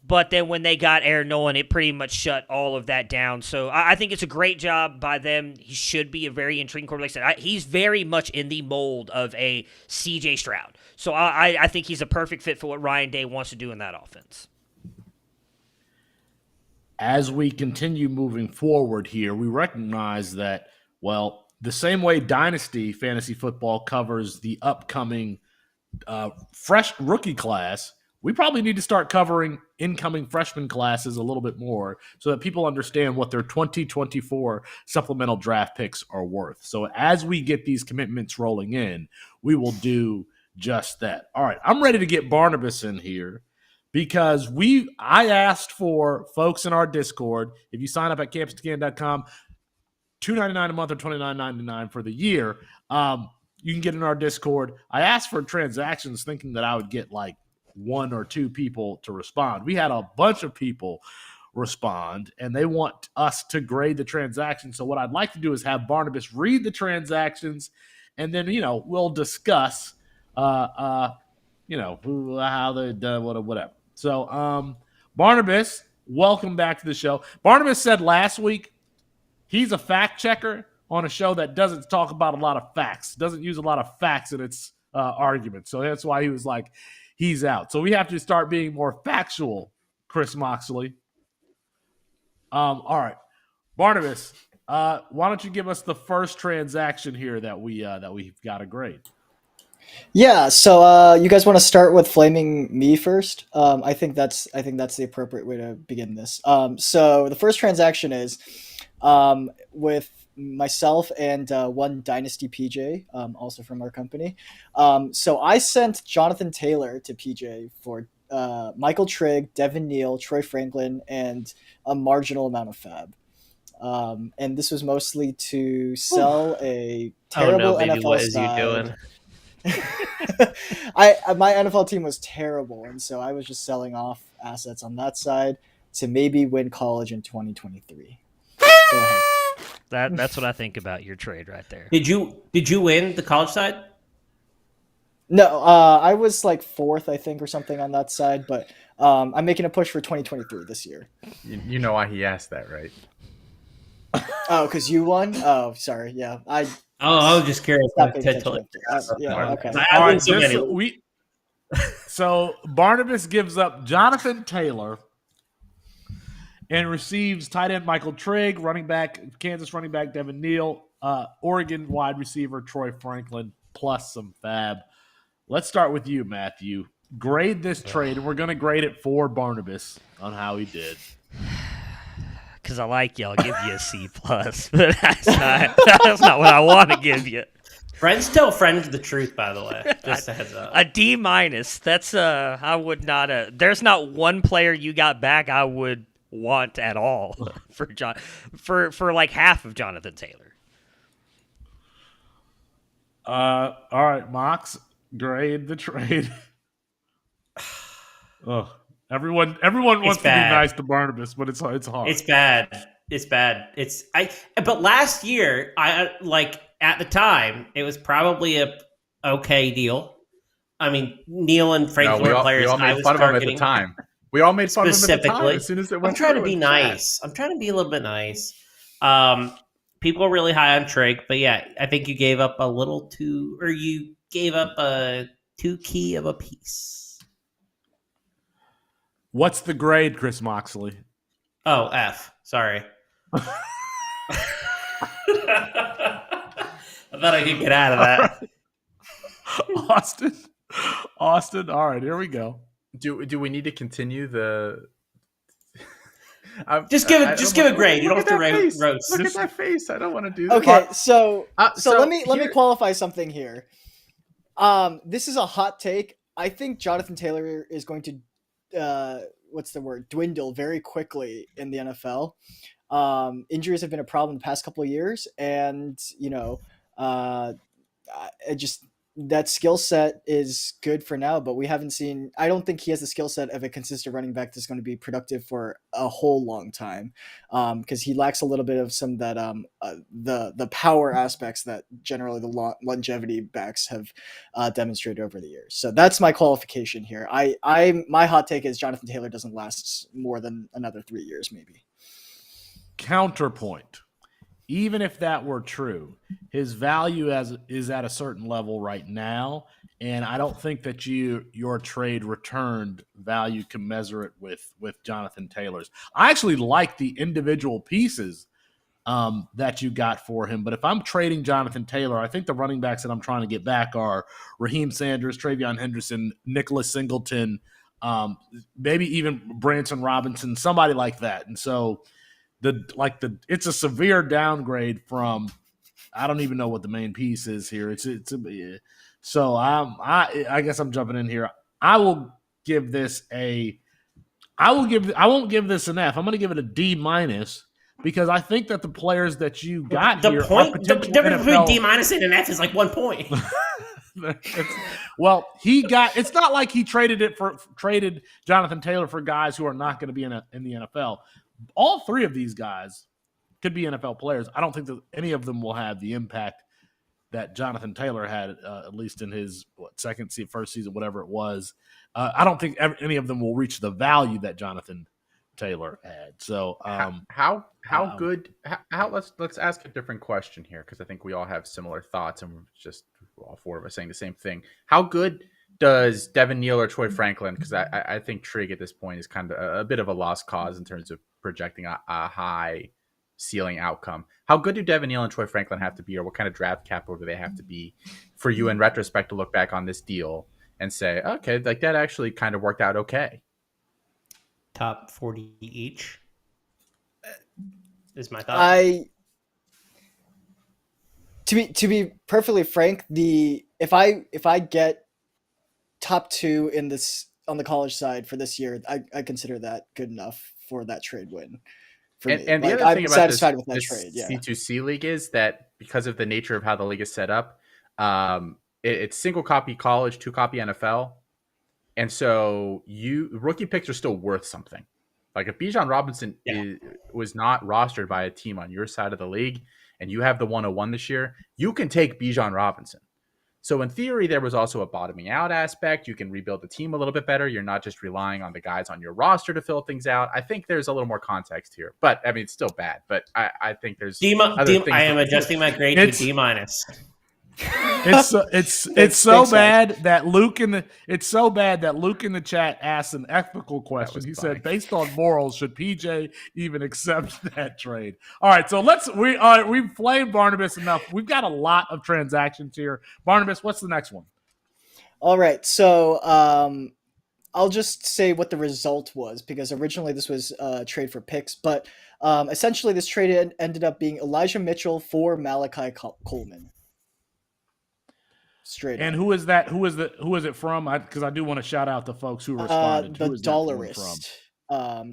But then when they got Aaron Nolan, it pretty much shut all of that down. So I think it's a great job by them. He should be a very intriguing quarterback. Like I said, he's very much in the mold of a C.J. Stroud. So I think he's a perfect fit for what Ryan Day wants to do in that offense. As we continue moving forward here, we recognize that, well, the same way Dynasty Fantasy Football covers the upcoming fresh rookie class, we probably need to start covering incoming freshman classes a little bit more so that people understand what their 2024 supplemental draft picks are worth. So as we get these commitments rolling in, we will do just that. All right, I'm ready to get Barnabas in here, because I asked for folks in our Discord, if you sign up at campus2can.com, $2.99 a month or $29.99 for the year, you can get in our Discord. I asked for transactions thinking that I would get like 1 or 2 people to respond. We had a bunch of people respond, and they want us to grade the transaction. So what I'd like to do is have Barnabas read the transactions, and then we'll discuss how they done whatever. So Barnabas, welcome back to the show. Barnabas said last week he's a fact checker on a show that doesn't talk about a lot of facts, doesn't use a lot of facts in its arguments. So that's why he was like, he's out. So we have to start being more factual, Chris Moxley. All right, Barnabas, why don't you give us the first transaction here that we've got to grade? Yeah, so you guys want to start with flaming me first? I think that's the appropriate way to begin this. So the first transaction is with myself and one Dynasty PJ, also from our company. So I sent Jonathan Taylor to PJ for Michael Trigg, Devin Neal, Troy Franklin, and a marginal amount of fab. And this was mostly to sell a terrible baby, NFL what is side. you doing? My NFL team was terrible, and so I was just selling off assets on that side to maybe win college in 2023. Go ahead. That's what I think about your trade right there. Did you win the college side? No, I was like fourth, I think, or something on that side, but I'm making a push for 2023 this year. You know why he asked that, right? Oh, because you won? Oh, sorry. Yeah, I was just curious. stopped paying attention. Yeah, okay. All right, so Barnabas gives up Jonathan Taylor and receives tight end Michael Trigg, Kansas running back Devin Neal, Oregon wide receiver Troy Franklin, plus some fab. Let's start with you, Matthew. Grade this trade, and we're going to grade it for Barnabas on how he did. Because I like you, I'll give you a C+, but that's not what I want to give you. Friends tell friends the truth, by the way. Just a heads up. A D-. That's I would not. There's not one player you got back I would want at all for like half of Jonathan Taylor. All right, Mox, grade the trade. Oh, everyone wants to be nice to Barnabas, but it's hard. It's bad. But last year, at the time, it was probably a okay deal. I mean, Neal and Franklin were players I was targeting at the time. We all made fun of him at the time. Specifically. As soon as it went I'm trying to through, be nice. I'm trying to be a little bit nice. People are really high on Trigg, but yeah, I think you gave up you gave up a too key of a piece. What's the grade, Chris Moxley? Oh, F. Sorry. I thought I could get out of that. Austin. All right, here we go. Do we need to continue the? Just give a grade. You don't have to roast. Look at that face. I don't want to do that. Okay, so let me here- qualify something here. This is a hot take. I think Jonathan Taylor is going to dwindle very quickly in the NFL. Injuries have been a problem the past couple of years, and that skill set is good for now, but we haven't seen. I don't think he has the skill set of a consistent running back that's going to be productive for a whole long time, because he lacks a little bit of some of that the power aspects that generally the longevity backs have demonstrated over the years. So that's my qualification here. My hot take is Jonathan Taylor doesn't last more than another 3 years, maybe. Counterpoint. Even if that were true, his value is at a certain level right now, and I don't think that your trade returned value commensurate with Jonathan Taylor's. I actually like the individual pieces that you got for him, but if I'm trading Jonathan Taylor, I think the running backs that I'm trying to get back are Raheem Sanders, Travion Henderson, Nicholas Singleton, maybe even Branson Robinson, somebody like that, and so. It's a severe downgrade from I don't even know what the main piece is here. So I guess I'm jumping in here. I won't give this an F. I'm going to give it a D- because I think that the players that you got the difference between D- and an F is like 1 point. Well, it's not like he traded Jonathan Taylor for guys who are not going to be in the NFL. all three of these guys could be NFL players. I don't think that any of them will have the impact that Jonathan Taylor had, at least in his first season, whatever it was. I don't think any of them will reach the value that Jonathan Taylor had. So how good? Let's ask a different question here, because I think we all have similar thoughts, and we're just all four of us saying the same thing. How good does Devin Neal or Troy Franklin? Because I think Trig at this point is kind of a bit of a lost cause in terms of projecting a high ceiling outcome. How good do Devin Neal and Troy Franklin have to be, or what kind of draft capital do they have to be for you in retrospect to look back on this deal and say, okay, like that actually kind of worked out okay? Top 40 each is my thought. To be perfectly frank, if I get top 2 in this on the college side for this year, I consider that good enough for that trade win. And the other thing about this C2C league is that because of the nature of how the league is set up, it's single copy college, 2 copy NFL. And so rookie picks are still worth something. Like if Bijan Robinson was not rostered by a team on your side of the league and you have the 101 this year, you can take Bijan Robinson. So in theory, there was also a bottoming out aspect. You can rebuild the team a little bit better. You're not just relying on the guys on your roster to fill things out. I think there's a little more context here, but I mean, it's still bad. But I think there's I am adjusting my grade to D-. It's so bad that Luke in the chat asked an ethical question. He said, based on morals, should PJ even accept that trade? All right, so we've flamed Barnabas enough. We've got a lot of transactions here. Barnabas, what's the next one? All right, so I'll just say what the result was, because originally this was a trade for picks, but essentially this trade ended up being Elijah Mitchell for Malachi Coleman. Straight and up. Who is that? Who is it from? Because I do want to shout out the folks who responded. The Dollarist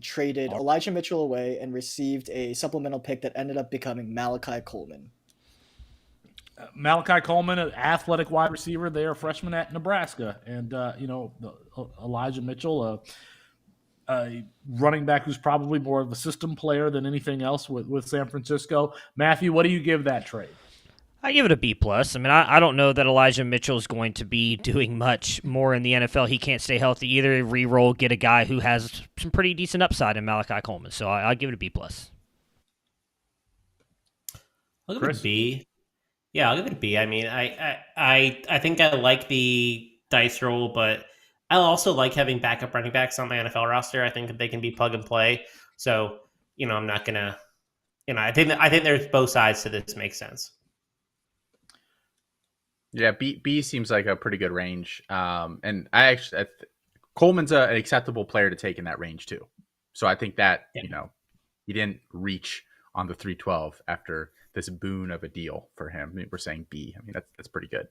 traded Elijah Mitchell away and received a supplemental pick that ended up becoming Malachi Coleman. Malachi Coleman, an athletic wide receiver, they are a freshman at Nebraska, and Elijah Mitchell, a running back who's probably more of a system player than anything else with San Francisco. Matthew, what do you give that trade? I give it a B+. I mean, I don't know that Elijah Mitchell is going to be doing much more in the NFL. He can't stay healthy either. Re-roll, get a guy who has some pretty decent upside in Malachi Coleman. So I give it a B+. I'll give it a B. Yeah, I'll give it a B. I mean, I think I like the dice roll, but I also like having backup running backs on my NFL roster. I think they can be plug and play. So, I'm not gonna. I think there's both sides to this. Makes sense. Yeah, B seems like a pretty good range. And Coleman's an acceptable player to take in that range too. So I think that, he didn't reach on the 312 after this boon of a deal for him. I mean, we're saying B. I mean, that's pretty good.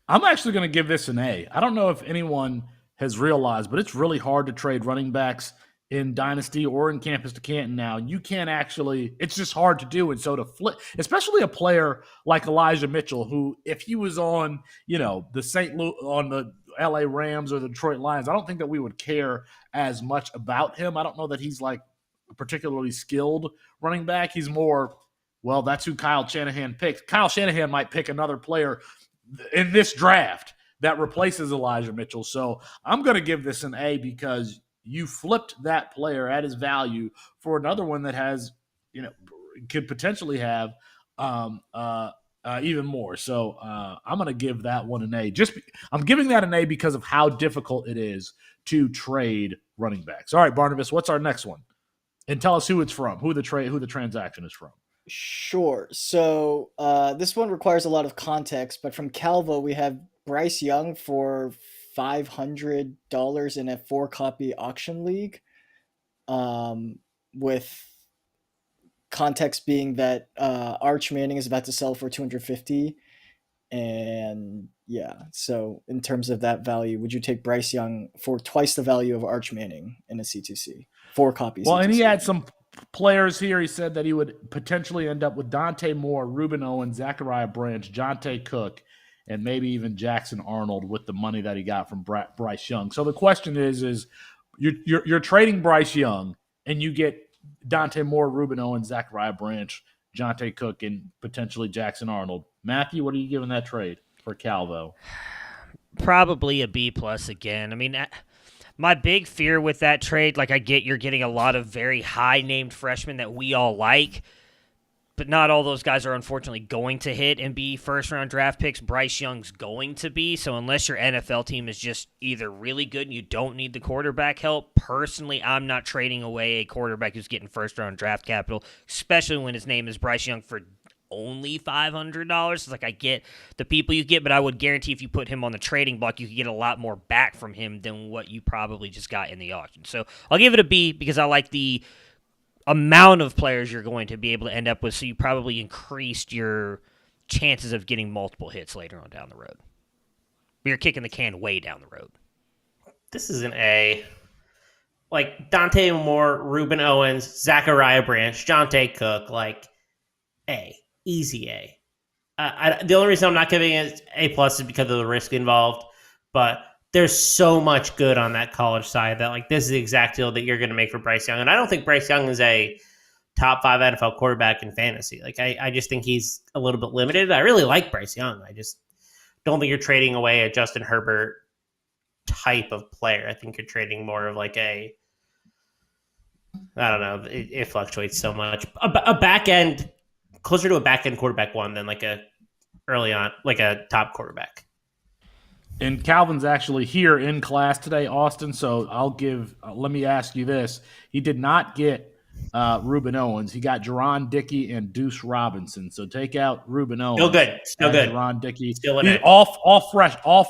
I'm actually going to give this an A. I don't know if anyone has realized, but it's really hard to trade running backs in Dynasty or in Campus to Canton now. You can't it's just hard to do. And so to flip, especially a player like Elijah Mitchell, who if he was on, on the LA Rams or the Detroit Lions, I don't think that we would care as much about him. I don't know that he's like a particularly skilled running back. He's more, well, that's who Kyle Shanahan picked. Kyle Shanahan might pick another player in this draft that replaces Elijah Mitchell. So I'm going to give this an A because you flipped that player at his value for another one that has, could potentially have even more. So I'm going to give that one an A. I'm giving that an A because of how difficult it is to trade running backs. All right, Barnabas, what's our next one? And tell us who it's from, who the transaction is from. Sure. So this one requires a lot of context, but from Calvo, we have Bryce Young for $500 in a 4-copy auction league, with context being that Arch Manning is about to sell for $250, and so in terms of that value, would you take Bryce Young for twice the value of Arch Manning in a C2C? 4 copies. Well, C2C. And he had some players here. He said that he would potentially end up with Dante Moore, Reuben Owens, Zachariah Branch, Jonte Cook, and maybe even Jackson Arnold with the money that he got from Bryce Young. So the question is you're trading Bryce Young. and you get Dante Moore, Ruben Owens, Zachariah Branch, Jonte Cook, and potentially Jackson Arnold. Matthew, what are you giving that trade for Calvo? Probably a B+ again. I mean, my big fear with that trade, like I get you're getting a lot of very high-named freshmen that we all like, but not all those guys are unfortunately going to hit and be first-round draft picks. Bryce Young's going to be, so unless your NFL team is just either really good and you don't need the quarterback help, personally, I'm not trading away a quarterback who's getting first-round draft capital, especially when his name is Bryce Young for only $500. It's like I get the people you get, but I would guarantee if you put him on the trading block, you could get a lot more back from him than what you probably just got in the auction. So I'll give it a B because I like the amount of players you're going to be able to end up with, so you probably increased your chances of getting multiple hits later on down the road. But you're kicking the can way down the road. This is an A. Like Dante Moore, Ruben Owens, Zachariah Branch, Jonte Cook, like A. Easy A. The only reason I'm not giving it A+ is because of the risk involved, but there's so much good on that college side that like this is the exact deal that you're going to make for Bryce Young. And I don't think Bryce Young is a top 5 NFL quarterback in fantasy. Like I just think he's a little bit limited. I really like Bryce Young. I just don't think you're trading away a Justin Herbert type of player. I think you're trading more of like I don't know. It fluctuates so much. A back end, closer to a back end quarterback one than like a early on, like a top quarterback. And Calvin's actually here in class today, Austin. So I'll give. Let me ask you this: he did not get Ruben Owens. He got Jerron Dickey and Deuce Robinson. So take out Ruben Owens. Still good. Still good. Jerron Dickey. Still in it. All freshmen. All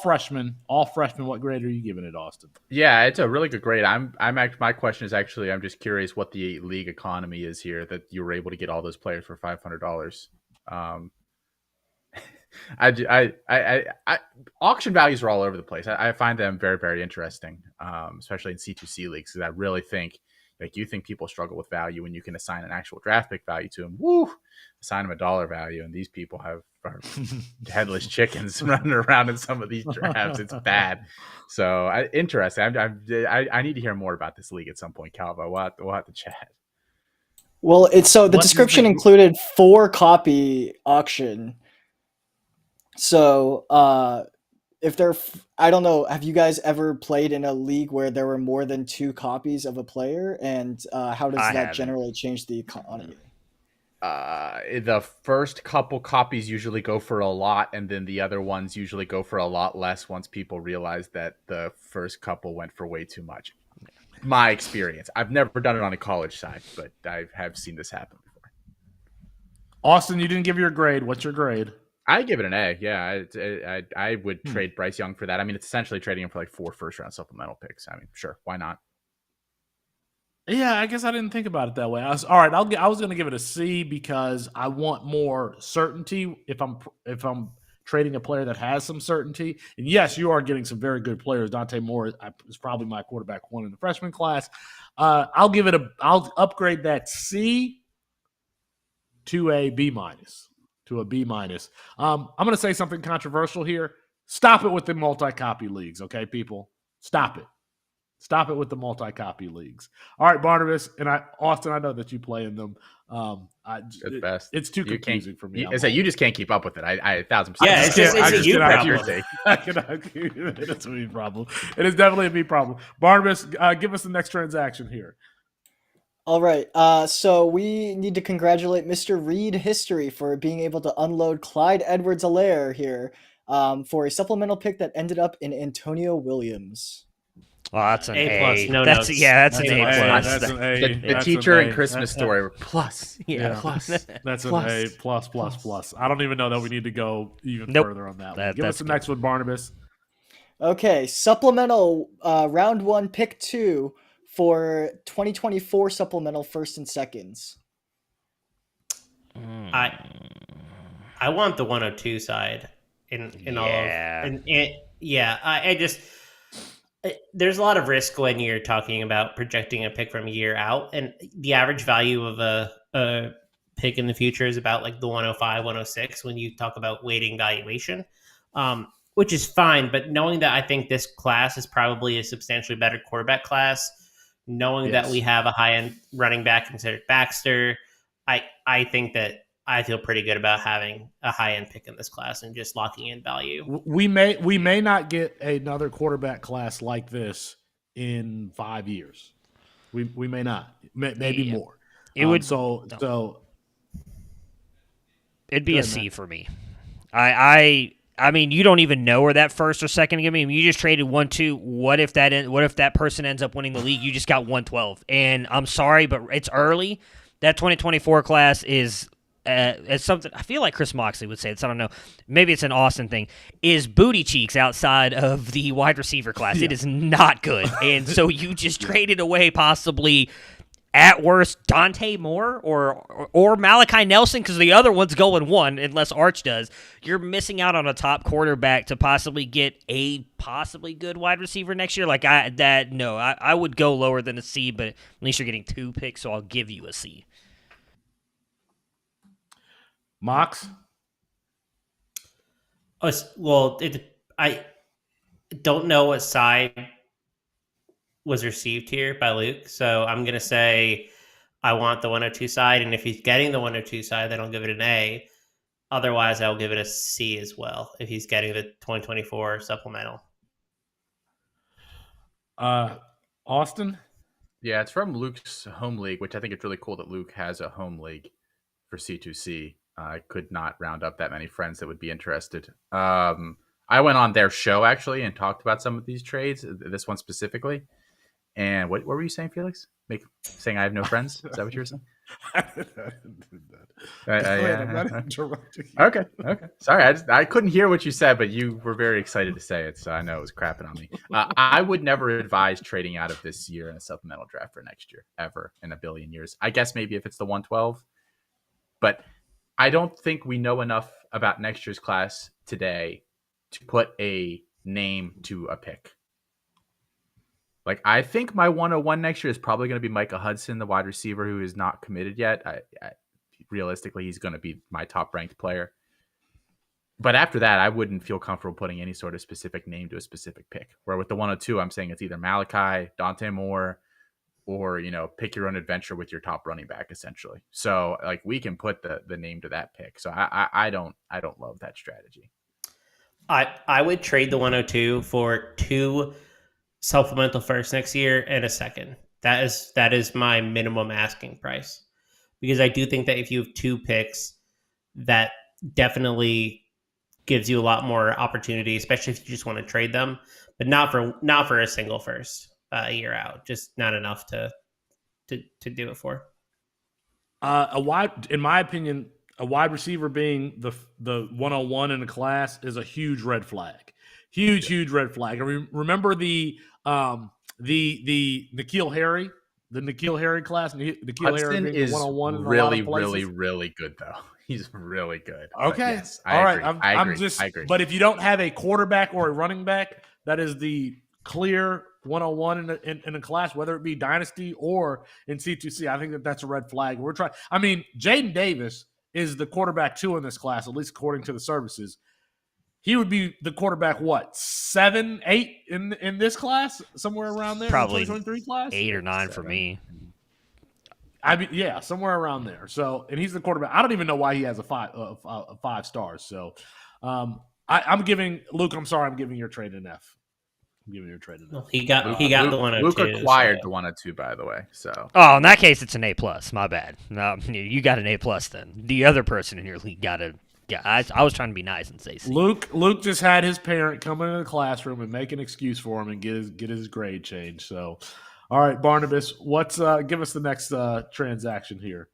freshmen. What grade are you giving it, Austin? Yeah, it's a really good grade. My question is actually, I'm just curious what the league economy is here that you were able to get all those players for $500. Auction values are all over the place. I find them very, very interesting, especially in C2C leagues, because I really think, like, you think people struggle with value when you can assign an actual draft pick value to them. Woo! Assign them a dollar value, and these people are headless chickens running around in some of these drafts. It's bad. So interesting. I need to hear more about this league at some point, Calvo. We'll have to chat. Well, the description included 4-copy auction. So, I don't know, have you guys ever played in a league where there were more than 2 copies of a player? And how does that generally change the economy? The first couple copies usually go for a lot, and then the other ones usually go for a lot less once people realize that the first couple went for way too much. My experience. I've never done it on a college side, but I have seen this happen before. Austin, you didn't give your grade. What's your grade? I give it an A. Yeah, I would trade Bryce Young for that. I mean, it's essentially trading him for like 4 first-round supplemental picks. I mean, sure, why not? Yeah, I guess I didn't think about it that way. I was going to give it a C because I want more certainty if I'm trading a player that has some certainty. And yes, you are getting some very good players. Dante Moore is probably my quarterback 1 in the freshman class. I'll upgrade that C to a B-. To a B-. I'm going to say something controversial here. Stop it with the multi-copy leagues, okay, people? Stop it. Stop it with the multi-copy leagues. All right, Barnabas and Austin, I know that you play in them. Best. It's too confusing for me. You just can't keep up with it. I 1,000%. Yeah, it's a you problem. It's a me problem. It is definitely a me problem. Barnabas, give us the next transaction here. All right, so we need to congratulate Mr. Reed History for being able to unload Clyde Edwards-Helaire here for a supplemental pick that ended up in Antonio Williams. Well, that's an A+, no that's notes. that's an A+. That's an A. The teacher and Christmas story were plus. Yeah. Plus. That's Plus. an A plus. I don't even know that we need to go even further on that one. Give us the next one, Barnabas. Okay, supplemental round 1, pick 2 for 2024 supplemental first and seconds. I want the 102 side in all of I just there's a lot of risk when you're talking about projecting a pick from a year out, and the average value of a pick in the future is about like the 105, 106 when you talk about weighting valuation, which is fine. But knowing that I think this class is probably a substantially better quarterback class knowing Yes. that we have a high-end running back considered Baxter, I think that I feel pretty good about having a high-end pick in this class and just locking in value. We may not get another quarterback class like this in 5 years. We may not, maybe Yeah. more. It would So it'd be Go a ahead, C Matt. for me. I mean, you don't even know where that first or second give me. I mean, you just traded 1-2. What if that person ends up winning the league? You just got 112. And I'm sorry, but it's early. That 2024 class is it's something I feel like Chris Moxley would say. It's I don't know. Maybe it's an Austin thing. Is booty cheeks outside of the wide receiver class? Yeah. It is not good. And so you just traded away possibly at worst Dante Moore or Malachi Nelson because the other one's going 1 unless Arch does. You're missing out on a top quarterback to possibly get a possibly good wide receiver next year. I would go lower than a C, but at least you're getting 2 picks, so I'll give you a C. Mox. I don't know what side was received here by Luke, so I'm going to say I want the 102 side, and if he's getting the 102 side, then I'll give it an A. Otherwise, I'll give it a C as well if he's getting the 2024 supplemental. Austin. Yeah, it's from Luke's home league, which I think it's really cool that Luke has a home league for C2C. I could not round up that many friends that would be interested. I went on their show actually and talked about some of these trades, this one specifically. And what were you saying, Felix? Saying I have no friends? Is that what you were saying? I'm not interrupting you. Okay. Sorry, I couldn't hear what you said, but you were very excited to say it, so I know it was crapping on me. I would never advise trading out of this year in a supplemental draft for next year, ever in a billion years. I guess maybe if it's the 112, but I don't think we know enough about next year's class today to put a name to a pick. Like, I think my 101 next year is probably going to be Micah Hudson, the wide receiver who is not committed yet. Realistically, he's going to be my top-ranked player. But after that, I wouldn't feel comfortable putting any sort of specific name to a specific pick. Where with the 102, I'm saying it's either Malachi, Dante Moore, or, pick your own adventure with your top running back, essentially. So, like, we can put the name to that pick. So I don't love that strategy. I would trade the 102 for 2 supplemental first next year and a second. That is my minimum asking price, because I do think that if you have 2 picks, that definitely gives you a lot more opportunity, especially if you just want to trade them, but not for a single first a year out. Just not enough to do it for. In my opinion, a wide receiver being the 101 in a class is a huge red flag. Huge red flag. I remember the N'Keal Harry, class. N'Keal Harry being is the 101 really, in a lot of places. really good though. He's really good. Okay, yes, I agree. agree. But if you don't have a quarterback or a running back that is the clear 101 in a class, whether it be dynasty or in C2C, I think that's a red flag. We're trying. I mean, Jaden Davis is the quarterback 2 in this class, at least according to the services. He would be the quarterback, 7, 8 in this class, somewhere around there. Probably in the 2023 class, 8 or 9 for me. I mean, yeah, somewhere around there. So, and he's the quarterback. I don't even know why he has a 5 stars. So, I'm giving Luke. I'm sorry, I'm giving your trade an F. I'm giving your trade an F. Well, he got the 102. Luke acquired the 102, by the way. So, Oh, in that case, it's an A+. My bad. No, you got an A+ then. The other person in your league got a. Yeah, I was trying to be nice and say C. Luke just had his parent come into the classroom and make an excuse for him and get his grade changed. So, all right, Barnabas, give us the next transaction here.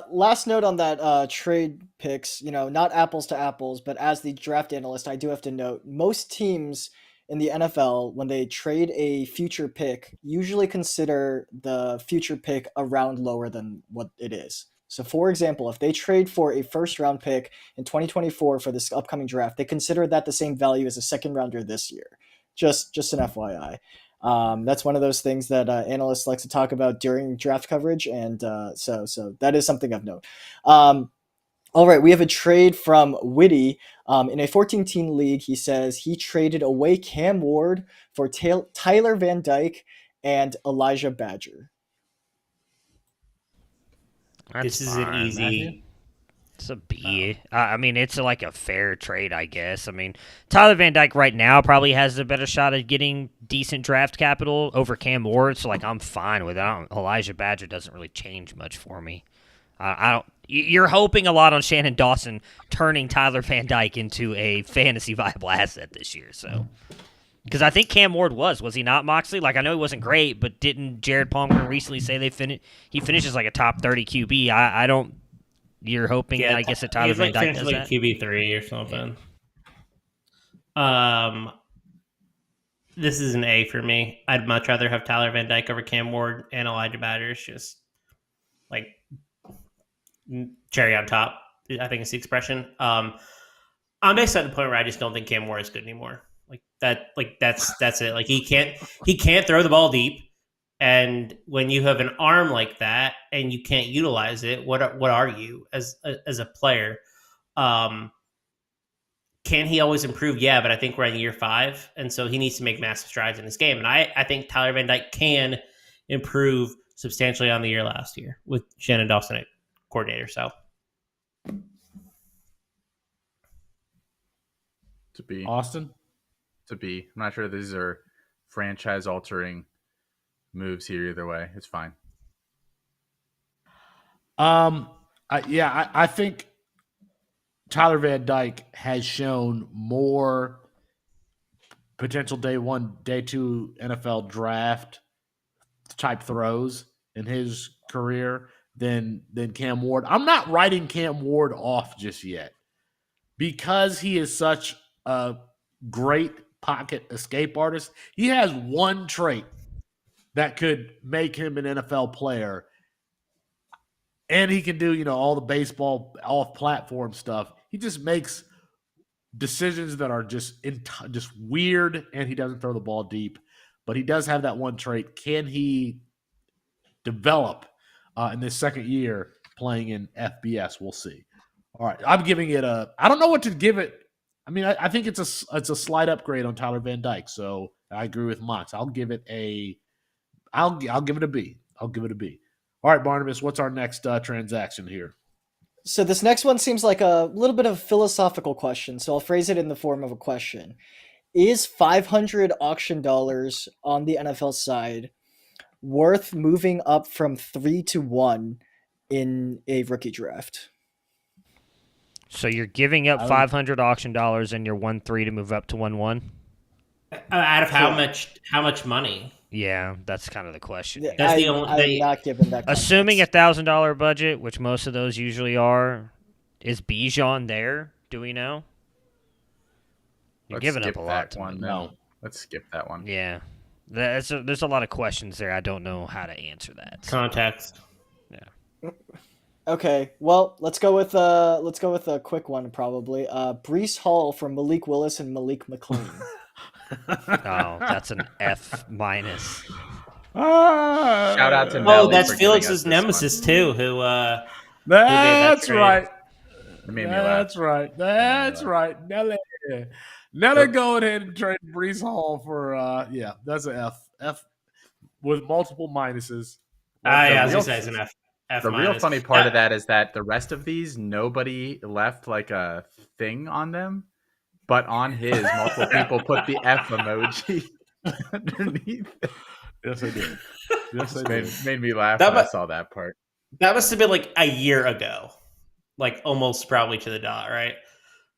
Last note on that trade picks, not apples to apples, but as the draft analyst, I do have to note most teams in the NFL, when they trade a future pick, usually consider the future pick a round lower than what it is. So, for example, if they trade for a first-round pick in 2024 for this upcoming draft, they consider that the same value as a second-rounder this year. Just an FYI. That's one of those things that analysts like to talk about during draft coverage, and so that is something of note. All right, we have a trade from Whitty. In a 14-team league, he says he traded away Cam Ward for Tyler Van Dyke and Elijah Badger. That's This is an fine. easy. It's a B. I mean, it's like a fair trade, I guess. I mean, Tyler Van Dyke right now probably has a better shot at getting decent draft capital over Cam Ward, so like I'm fine with it. Elijah Badger doesn't really change much for me. I don't. You're hoping a lot on Shannon Dawson turning Tyler Van Dyke into a fantasy viable asset this year. So, because I think Cam Ward was he not, Moxley? Like I know he wasn't great, but didn't Jared Palmer recently say he finishes like a top 30 QB? I don't. You're hoping that I guess that Tyler Van Dyke does like that? QB3 or something. This is an A for me. I'd much rather have Tyler Van Dyke over Cam Ward and Elijah Badger. It's just like cherry on top, I think is the expression. I'm basically at the point where I just don't think Cam Ward is good anymore. That's it. Like he can't throw the ball deep. And when you have an arm like that and you can't utilize it, what are you as a player? Can he always improve? Yeah, but I think we're in year 5, and so he needs to make massive strides in this game. And I think Tyler Van Dyke can improve substantially on the year last year with Shannon Dawson at coordinator. So To be Austin? I'm not sure these are franchise altering moves here either way. It's fine. I think Tyler Van Dyke has shown more potential day 1, day 2 NFL draft type throws in his career than Cam Ward. I'm not writing Cam Ward off just yet because he is such a great pocket escape artist. He has one trait that could make him an NFL player. And he can do, all the baseball off-platform stuff. He just makes decisions that are just weird, and he doesn't throw the ball deep. But he does have that one trait. Can he develop in this second year playing in FBS? We'll see. All right, I'm giving it I don't know what to give it. I mean, I think it's a slight upgrade on Tyler Van Dyke. So I agree with Mox. I'll give it I'll give it a B. I'll give it a B. All right, Barnabas, what's our next transaction here? So this next one seems like a little bit of a philosophical question, so I'll phrase it in the form of a question. Is $500 auction dollars on the NFL side worth moving up from 3 to 1 in a rookie draft? So you're giving up 500 auction dollars and you're 1-3 to move up to 1-1? out of how much money? Yeah, that's kind of the question. Yeah, That's the I'm only. not given that. Assuming context. $1,000 budget, which most of those usually are, is Bijan there? Do we know? You're Let's giving up skip a lot. that one. No, let's skip that one. Yeah, there's a lot of questions there. I don't know how to answer that. Context. Yeah. Okay, well, let's go with a quick one probably. Breece Hall from Malik Willis and Malik McLean. Oh, that's an F minus. Shout out to Oh, Nelly that's for giving us Felix's this nemesis too. Who? That's trade. right. It made me laugh. That's right. Nelly go ahead and trade Breece Hall for that's an F with multiple minuses. I was gonna say it's an F. The real funny part of that is that the rest of these, nobody left like a thing on them, but on his, multiple people put the F emoji underneath. Yes, I did. Yes, I did. Made me laugh when I saw that part. That must have been like a year ago, like almost probably to the dot, right?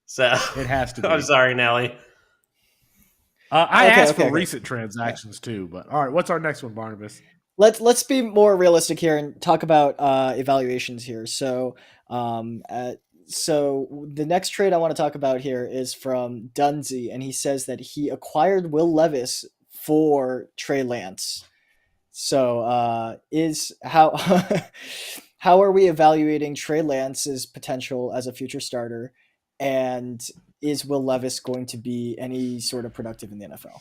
So It has to be. I'm sorry, Nelly. I asked for recent transactions too, but all right. What's our next one, Barnabas? Let's be more realistic here and talk about evaluations here. So so the next trade I want to talk about here is from Dunsey, and he says that he acquired Will Levis for Trey Lance. So is how how are we evaluating Trey Lance's potential as a future starter, and is Will Levis going to be any sort of productive in the NFL?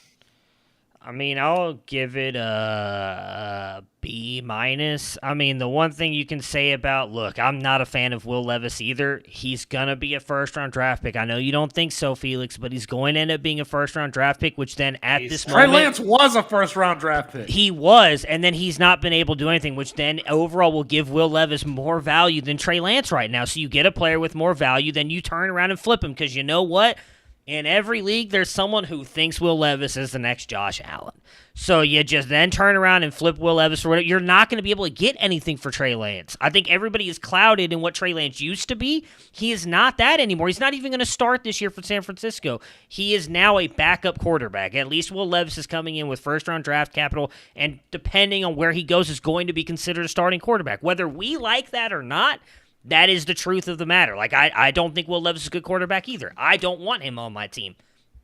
I mean, I'll give it a B minus. I mean, the one thing you can say about, look, I'm not a fan of Will Levis either. He's going to be a first-round draft pick. I know you don't think so, Felix, but he's going to end up being a first-round draft pick, which then at this Trey moment... Lance was a first-round draft pick. He was, and then he's not been able to do anything, which then overall will give Will Levis more value than Trey Lance right now. So you get a player with more value, then you turn around and flip him, because you know what? In every league, there's someone who thinks Will Levis is the next Josh Allen. So you just then turn around and flip Will Levis or whatever. You're not going to be able to get anything for Trey Lance. I think everybody is clouded in what Trey Lance used to be. He is not that anymore. He's not even going to start this year for San Francisco. He is now a backup quarterback. At least Will Levis is coming in with first-round draft capital, and depending on where he goes, is going to be considered a starting quarterback. Whether we like that or not, that is the truth of the matter. Like, I don't think Will Levis is a good quarterback either. I don't want him on my team.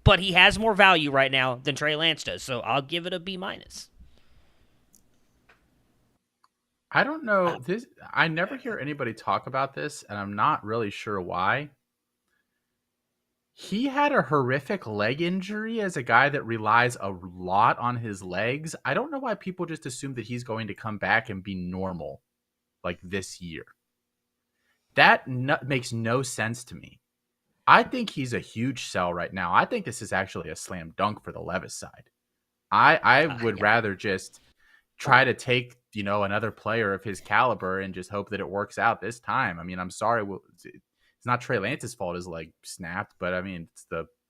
But he has more value right now than Trey Lance does, so I'll give it a B minus. I don't know. I never hear anybody talk about this, and I'm not really sure why. He had a horrific leg injury as a guy that relies a lot on his legs. I don't know why people just assume that he's going to come back and be normal like this year. That makes no sense to me. I think he's a huge sell right now. I think this is actually a slam dunk for the Levis side. I would rather just try to take, another player of his caliber and just hope that it works out this time. I mean, I'm sorry. It's not Trey Lance's fault his leg snapped, but I mean,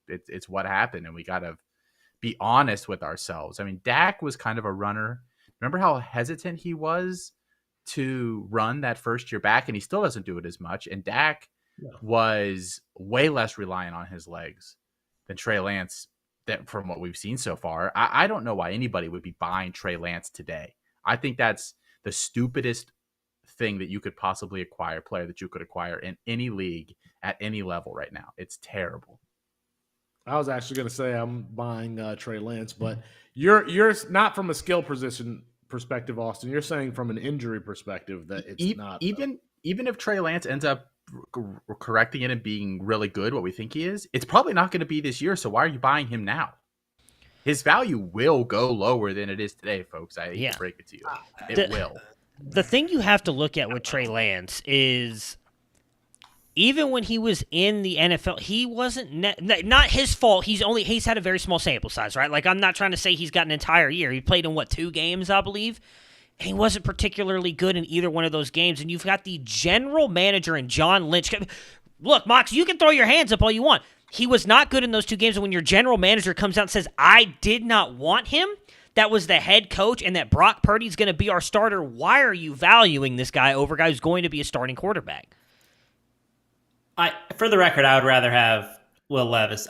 it's what happened, and we got to be honest with ourselves. I mean, Dak was kind of a runner. Remember how hesitant he was to run that first year back, and he still doesn't do it as much. And Dak was way less reliant on his legs than Trey Lance, that from what we've seen so far. I don't know why anybody would be buying Trey Lance today. I think that's the stupidest thing that you could possibly acquire, player that you could acquire in any league at any level right now. It's terrible. I was actually going to say I'm buying Trey Lance, but you're not from a skill position perspective, Austin. You're saying from an injury perspective that it's not. Even if Trey Lance ends up correcting it and being really good, what we think he is, it's probably not going to be this year. So why are you buying him now? His value will go lower than it is today, folks. I hate to break it to you. It will. The thing you have to look at with Trey Lance is, even when he was in the NFL, he wasn't not his fault. He's had a very small sample size, right? Like, I'm not trying to say he's got an entire year. He played in 2 games, I believe. And he wasn't particularly good in either one of those games. And you've got the general manager and John Lynch. Look, Mox, you can throw your hands up all you want. He was not good in those 2 games. And when your general manager comes out and says, I did not want him, that was the head coach, and that Brock Purdy's going to be our starter, why are you valuing this guy over a guy who's going to be a starting quarterback? For the record, I would rather have Will Levis.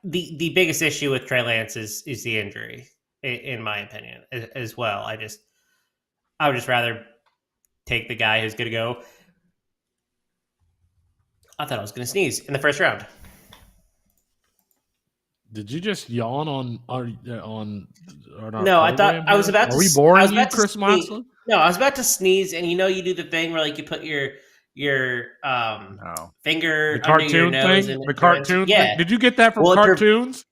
The biggest issue with Trey Lance is the injury, in my opinion, as well. I would just rather take the guy who's going to go. I thought I was going to sneeze in the first round. Did you just yawn on our No, I thought I was about to. Are we boring you, Chris Moxley? No, I was about to sneeze, and you do the thing where like you put your finger the cartoon under your nose thing, and the cartoon thing. Did you get that from cartoons?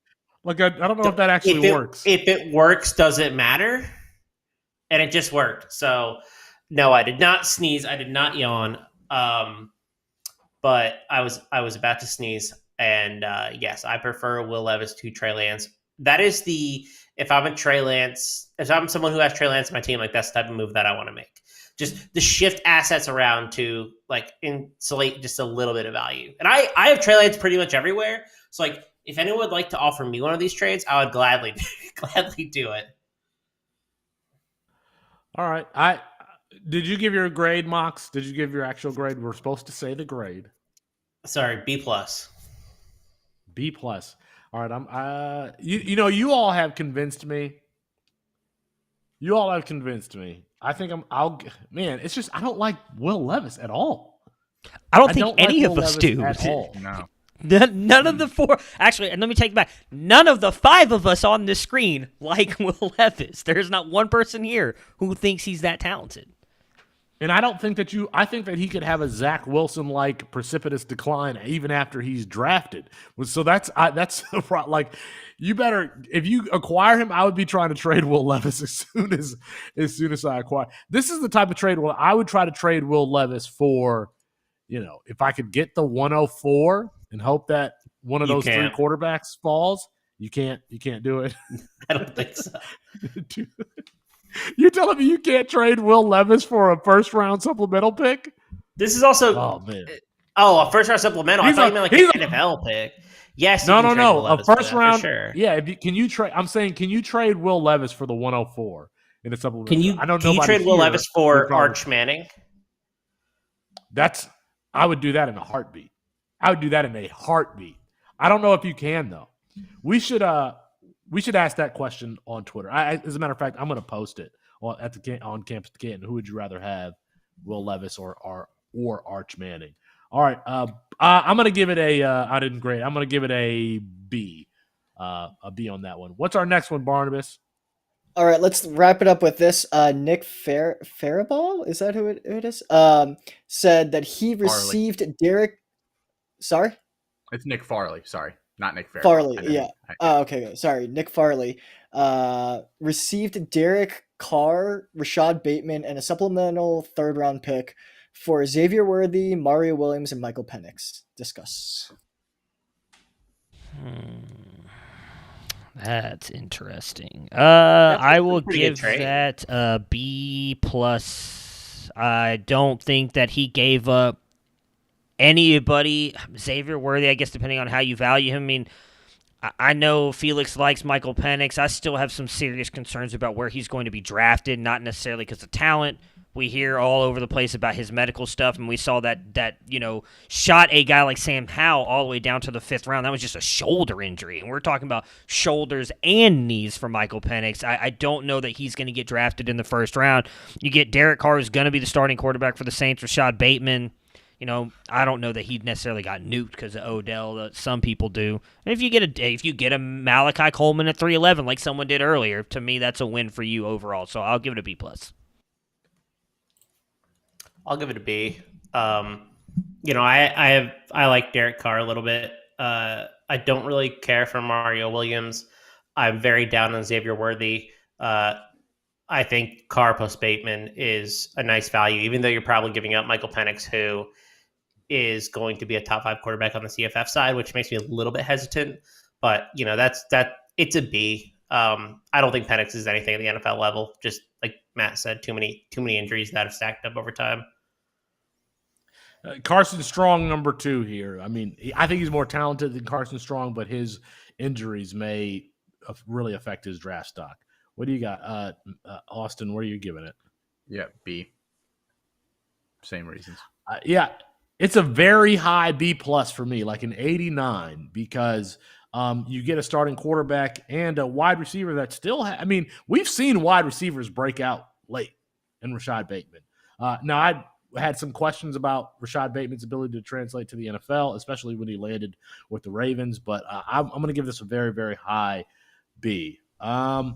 Like I don't know if that actually works. If it works, does it matter? And it just worked. So no, I did not sneeze. I did not yawn. But I was about to sneeze. And yes, I prefer Will Levis to Trey Lance. That is if I'm someone who has Trey Lance on my team, like that's the type of move that I want to make. Just to shift assets around to like insulate just a little bit of value. And I have Trey Lance pretty much everywhere. So like if anyone would like to offer me one of these trades, I would gladly do it. All right. Did you give your grade, Mox? Did you give your actual grade? We're supposed to say the grade. Sorry, B+. B+. All right. You all have convinced me. I think it's just I don't like Will Levis at all. I don't think any of us do. At all. No. None of the 4. Actually, and let me take it back. None of the 5 of us on this screen like Will Levis. There's not one person here who thinks he's that talented. And I don't think that I think that he could have a Zach Wilson like precipitous decline even after he's drafted. So that's like, you better, if you acquire him, I would be trying to trade Will Levis as soon as I acquire. This is the type of trade where I would try to trade Will Levis for, if I could get the 104 and hope that one of those three quarterbacks falls. You can't do it. I don't think so. You're telling me you can't trade Will Levis for a first-round supplemental pick? This is also a first-round supplemental. I thought you meant like an NFL pick. Yes. No. A first-round. Sure. Yeah. Can you trade? I'm saying, can you trade Will Levis for the 104 in a supplemental? Can you trade Will Levis for Arch Manning? I would do that in a heartbeat. I don't know if you can though. We should ask that question on Twitter. As a matter of fact, I'm going to post it on Campus to Canton. Who would you rather have, Will Levis or Arch Manning? All right, I'm going to give it I didn't grade. I'm going to give it a B on that one. What's our next one, Barnabas? All right, let's wrap it up with this. Nick Faraball, is that who it is? Said that he received Derek. Sorry, it's Nick Farley. Sorry. Not Nick Farley, yeah. Okay. Sorry, Nick Farley received Derek Carr, Rashad Bateman, and a supplemental third-round pick for Xavier Worthy, Mario Williams, and Michael Penix. Discuss. That's interesting. I will give that a B plus. I don't think that he gave up anybody. Xavier Worthy, I guess, depending on how you value him. I mean, I know Felix likes Michael Penix. I still have some serious concerns about where he's going to be drafted, not necessarily because of talent. We hear all over the place about his medical stuff, and we saw that shot a guy like Sam Howell all the way down to the 5th round. That was just a shoulder injury, and we're talking about shoulders and knees for Michael Penix. I don't know that he's going to get drafted in the 1st round. You get Derek Carr, who's going to be the starting quarterback for the Saints, Rashad Bateman. I don't know that he necessarily got nuked because of Odell. Some people do. And if you get a Malachi Coleman at 311 like someone did earlier, to me that's a win for you overall. So I'll give it a B plus. I'll give it a B. I like Derek Carr a little bit. I don't really care for Mario Williams. I'm very down on Xavier Worthy. I think Carr plus Bateman is a nice value, even though you're probably giving up Michael Penix, who is going to be a top 5 quarterback on the CFF side, which makes me a little bit hesitant. But it's a B. I don't think Penix is anything at the NFL level. Just like Matt said, too many injuries that have stacked up over time. Carson Strong, number 2 here. I mean, I think he's more talented than Carson Strong, but his injuries may really affect his draft stock. What do you got, Austin? What are you giving it? Yeah, B. Same reasons. Yeah, it's a very high B plus for me, like an 89, because you get a starting quarterback and a wide receiver that still we've seen wide receivers break out late in Rashad Bateman. Now, I had some questions about Rashad Bateman's ability to translate to the NFL, especially when he landed with the Ravens, but I'm going to give this a very, very high B. We're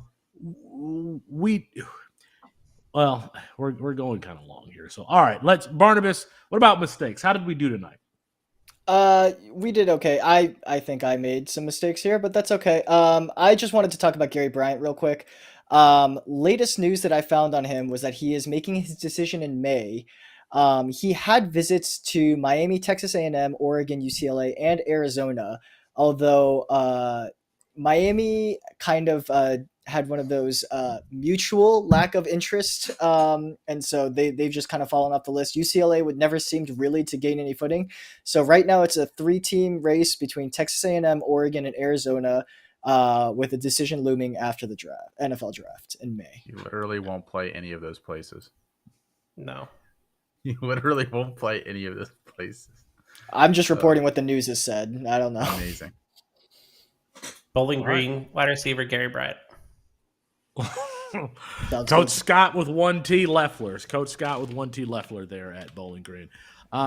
going kind of long here. So, all right, Barnabas, what about mistakes? How did we do tonight? We did okay. I think I made some mistakes here, but that's okay. I just wanted to talk about Gary Bryant real quick. Latest news that I found on him was that he is making his decision in May. He had visits to Miami, Texas A&M, Oregon, UCLA, and Arizona, although Miami kind of had one of those mutual lack of interest, and so they've just kind of fallen off the list. UCLA would never seemed really to gain any footing. So right now it's a 3-team race between Texas A&M, Oregon, and Arizona, with a decision looming after the NFL draft in May. You literally won't play any of those places. No. You literally won't play any of those places. I'm just reporting what the news has said. I don't know. Amazing. Bowling Green, wide receiver Gary Bryant. Coach Scott with 1T Leffler. Coach Scott with 1T Leffler there at Bowling Green.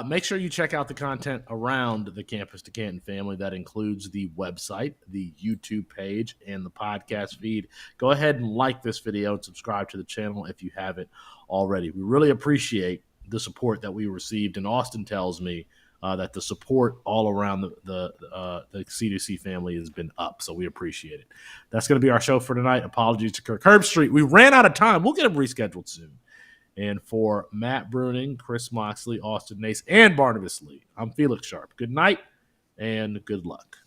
Make sure you check out the content around the Campus to Canton family. That includes the website, the YouTube page, and the podcast feed. Go ahead and like this video and subscribe to the channel if you haven't already. We really appreciate the support that we received, and Austin tells me that the support all around the C2C family has been up, so we appreciate it. That's going to be our show for tonight. Apologies to Kirk Herbstreit. We ran out of time. We'll get him rescheduled soon. And for Matt Bruning, Chris Moxley, Austin Nace, and Barnabas Lee, I'm Felix Sharp. Good night and good luck.